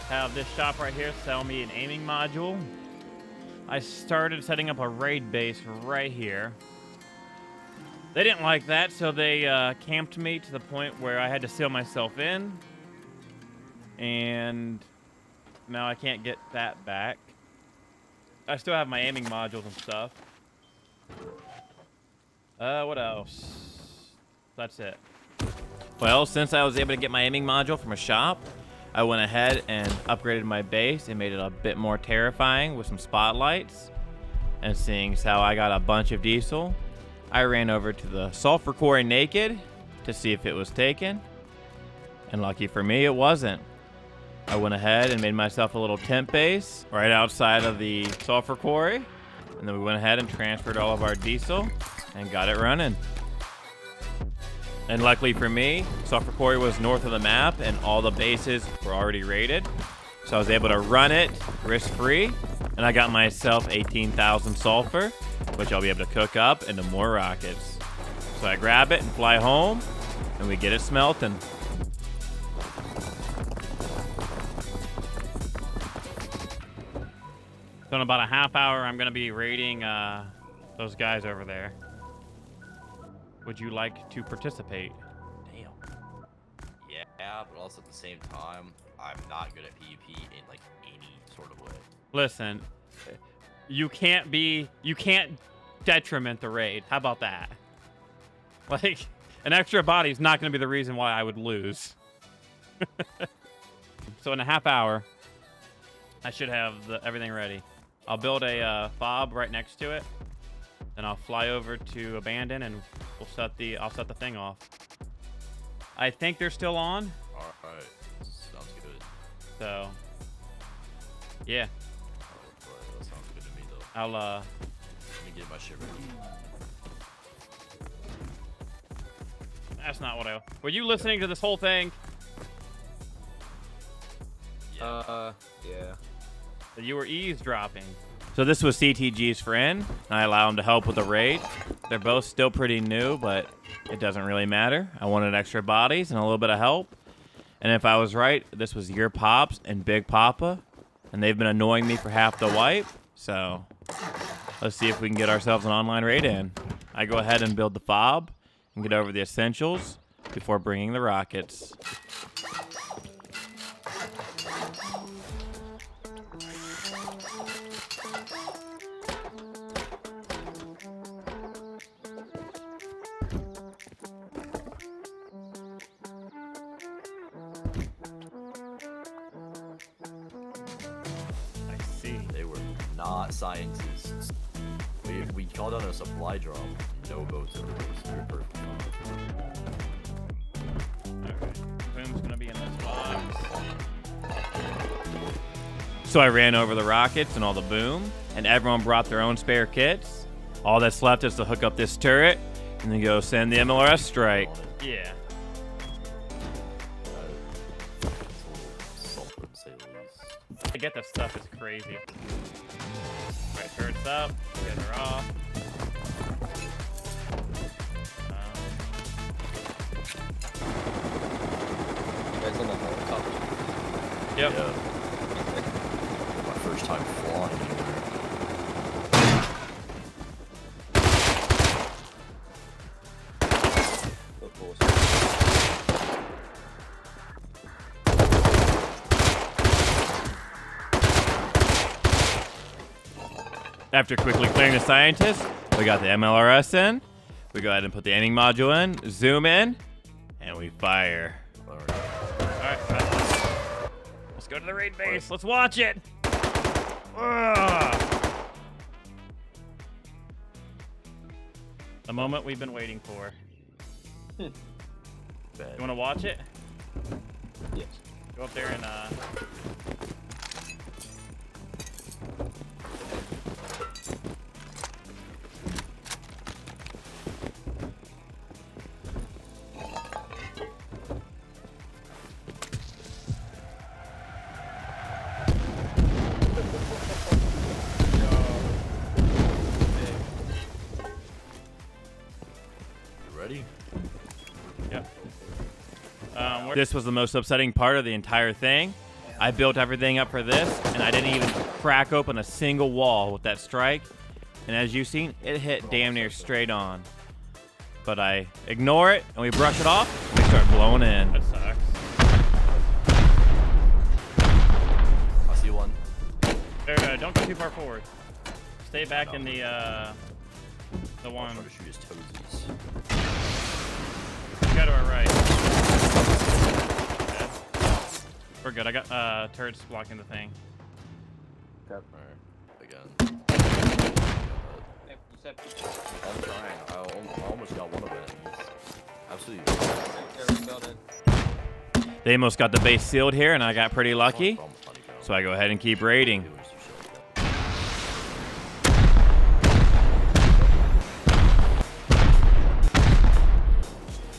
have this shop right here sell me an aiming module. I started setting up a raid base right here. They didn't like that, so they camped me to the point where I had to seal myself in. And now I can't get that back. I still have my aiming modules and stuff. What else? That's it. Well, since I was able to get my aiming module from a shop, I went ahead and upgraded my base and made it a bit more terrifying with some spotlights. And seeing as how I got a bunch of diesel, I ran over to the sulfur quarry naked to see if it was taken. And lucky for me, it wasn't. I went ahead and made myself a little tent base right outside of the sulfur quarry. And then we went ahead and transferred all of our diesel and got it running. And luckily for me, sulfur quarry was north of the map and all the bases were already raided. So I was able to run it risk-free, and I got myself 18,000 sulfur, which I'll be able to cook up into more rockets. So I grab it and fly home, and we get it smelting. So in about a half hour, I'm gonna be raiding those guys over there. Would you like to participate? Damn. Yeah, but also at the same time, I'm not good at PvP in like any sort of way. Listen, you can't detriment the raid. How about that? Like, an extra body is not going to be the reason why I would lose. So in a half hour, I should have everything ready. I'll build a fob right next to it. Then I'll fly over to abandon and I'll set the thing off. I think they're still on. Alright. Sounds good. So yeah. Alright, that sounds good to me though. I'll let me get my shit ready. That's not what were you listening to this whole thing? Yeah. You were eavesdropping. So this was CTG's friend, and I allow him to help with the raid. They're both still pretty new, but it doesn't really matter. I wanted extra bodies and a little bit of help. And if I was right, this was your Pops and Big Papa, and they've been annoying me for half the wipe. So let's see if we can get ourselves an online raid in. I go ahead and build the fob and get over the essentials before bringing the rockets. Not scientists. We called on a supply drop. No boats over there. So we're perfect. Alright. Boom's gonna be in this box. So I ran over the rockets and all the boom, and everyone brought their own spare kits. All that's left is to hook up this turret and then go send the MLRS strike. Yeah. It's a little sulfur say the least. To get this stuff is crazy. Right, shirts up. You guys are off. You guys on the helicopter? Yep. Yeah. My first time flying here. Of course. After quickly clearing the scientists, we got the MLRS in. We go ahead and put the aiming module in, zoom in, and we fire. Alright. Alright, let's go to the raid base. Let's watch it. Ugh. The moment we've been waiting for. Bad. You want to watch it? Yes. Go up there and You ready? Yep. This was the most upsetting part of the entire thing. I built everything up for this, and I didn't even crack open a single wall with that strike. And as you've seen, it hit damn near straight on. But I ignore it, and we brush it off, and we start blowing in. That sucks. I see one. Don't go too far forward. Stay back in the I'm one. trying to shoot his toesies. Go to our right. Okay. We're good. I got turrets blocking the thing. Alright. Again. Hey, you said I'm trying. I almost got one of it. Absolutely. every building. They almost got the base sealed here, and I got pretty lucky. So I go ahead and keep raiding.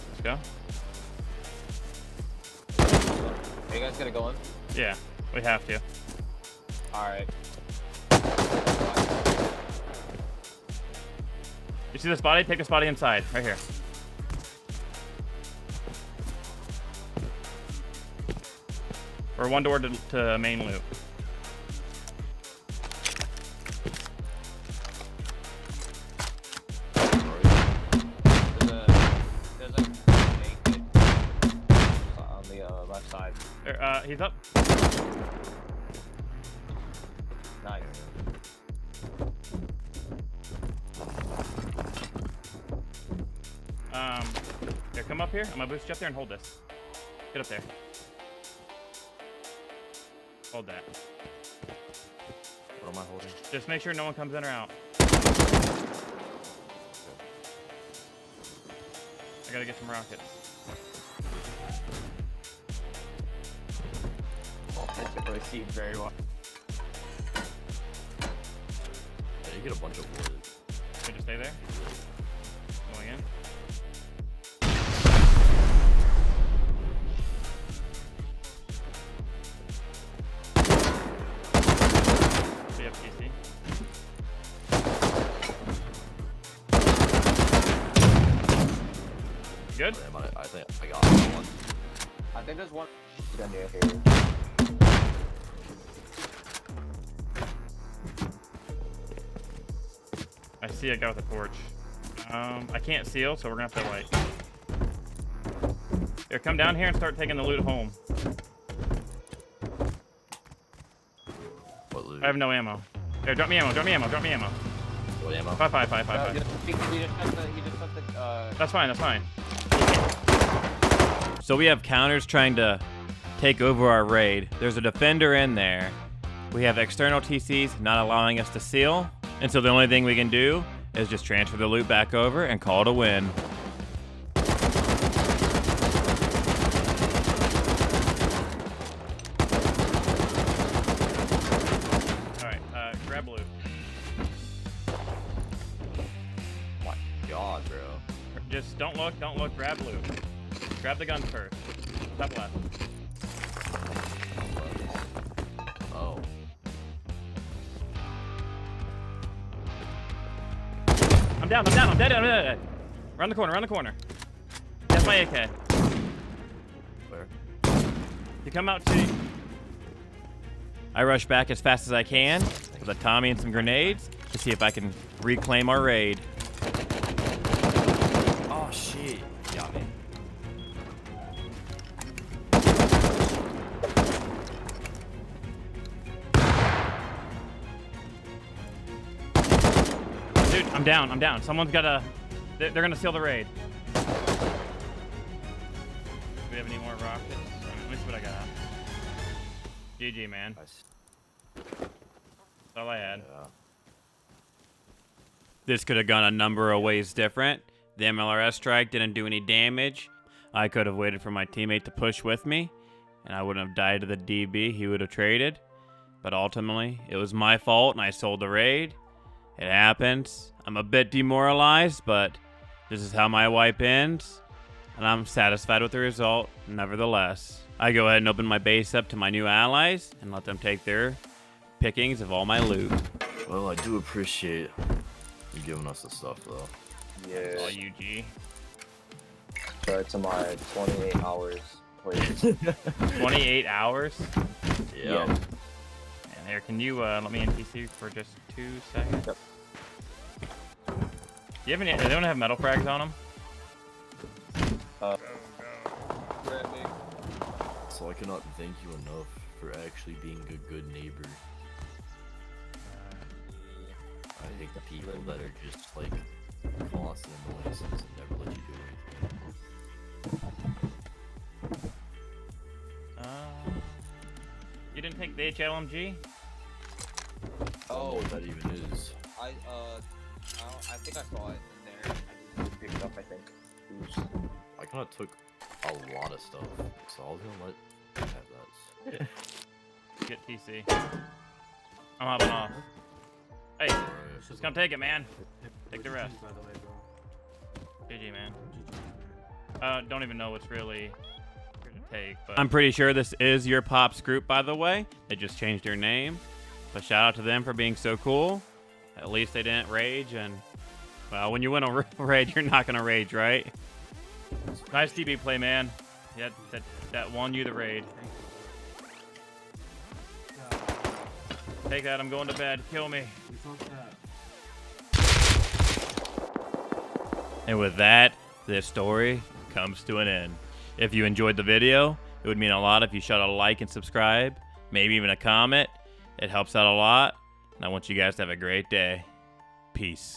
Let's go. Are you guys gonna go in? Yeah, we have to. Alright. You see this body? Take this body inside, right here. Or one door to main loot. There's a naked on the left side. He's up. Nice. Here, come up here. I'm gonna boost you up there and hold this. Get up there. Hold that. What am I holding? Just make sure no one comes in or out. I gotta get some rockets. That's received very well. Yeah, you get a bunch of wood. Can you just stay there? Going in. CFTC. Good? I think I got one. I think there's one down near here. I see a guy with a torch. I can't seal, so we're gonna have to like. Here, come down here and start taking the loot home. What loot? I have no ammo. Here, drop me ammo, drop me ammo, drop me ammo. What ammo? 5. He just put the That's fine, that's fine. So we have counters trying to take over our raid. There's a defender in there. We have external TCs not allowing us to seal. And so the only thing we can do is just transfer the loot back over and call it a win. Alright, grab loot. My God, bro. Just don't look, grab loot. Grab the guns first. Top left. down, I'm dead, I'm dead. Around the corner. That's my AK. Where? You come out to... I rush back as fast as I can with a Tommy and some grenades to see if I can reclaim our raid. Oh shit. Got me. Dude, I'm down. Someone's gotta... They're gonna seal the raid. Do we have any more rockets? Let me see what I got. GG, man. Nice. That's all I had. Yeah. This could have gone a number of ways different. The MLRS strike didn't do any damage. I could have waited for my teammate to push with me, and I wouldn't have died to the DB. He would have traded. But ultimately, it was my fault, and I sold the raid. It happens. I'm a bit demoralized, but this is how my wipe ends, and I'm satisfied with the result, nevertheless. I go ahead and open my base up to my new allies and let them take their pickings of all my loot. Well, I do appreciate you giving us the stuff, though. That's all Yeah. UG. Sorry to my 28 hours played. 28 hours? Yeah. And here, can you let me NPC for just 2 seconds? Yep. Do you have any? They don't have metal frags on them. So I cannot thank you enough for actually being a good neighbor. I hate the people that are just like constant annoyances and never let you do anything. You didn't take the HLMG? I don't know what that even is. I think I saw it in there. I just picked it up, I think. Oops. I kinda took a lot of stuff, so I was gonna let you have that. Get TC. I'm hopping off. Hey, just come take it, man. Take the rest. GG, man. Don't even know what's really here to take, but I'm pretty sure this is your Pops group, by the way. They just changed their name. But shout out to them for being so cool. At least they didn't rage, and well, when you win a raid, you're not gonna rage, right? Nice DB play, man. Yeah, that won you the raid. Take that, I'm going to bed. Kill me. And with that, this story comes to an end. If you enjoyed the video, it would mean a lot if you shot a like and subscribe, maybe even a comment. It helps out a lot, and I want you guys to have a great day. Peace.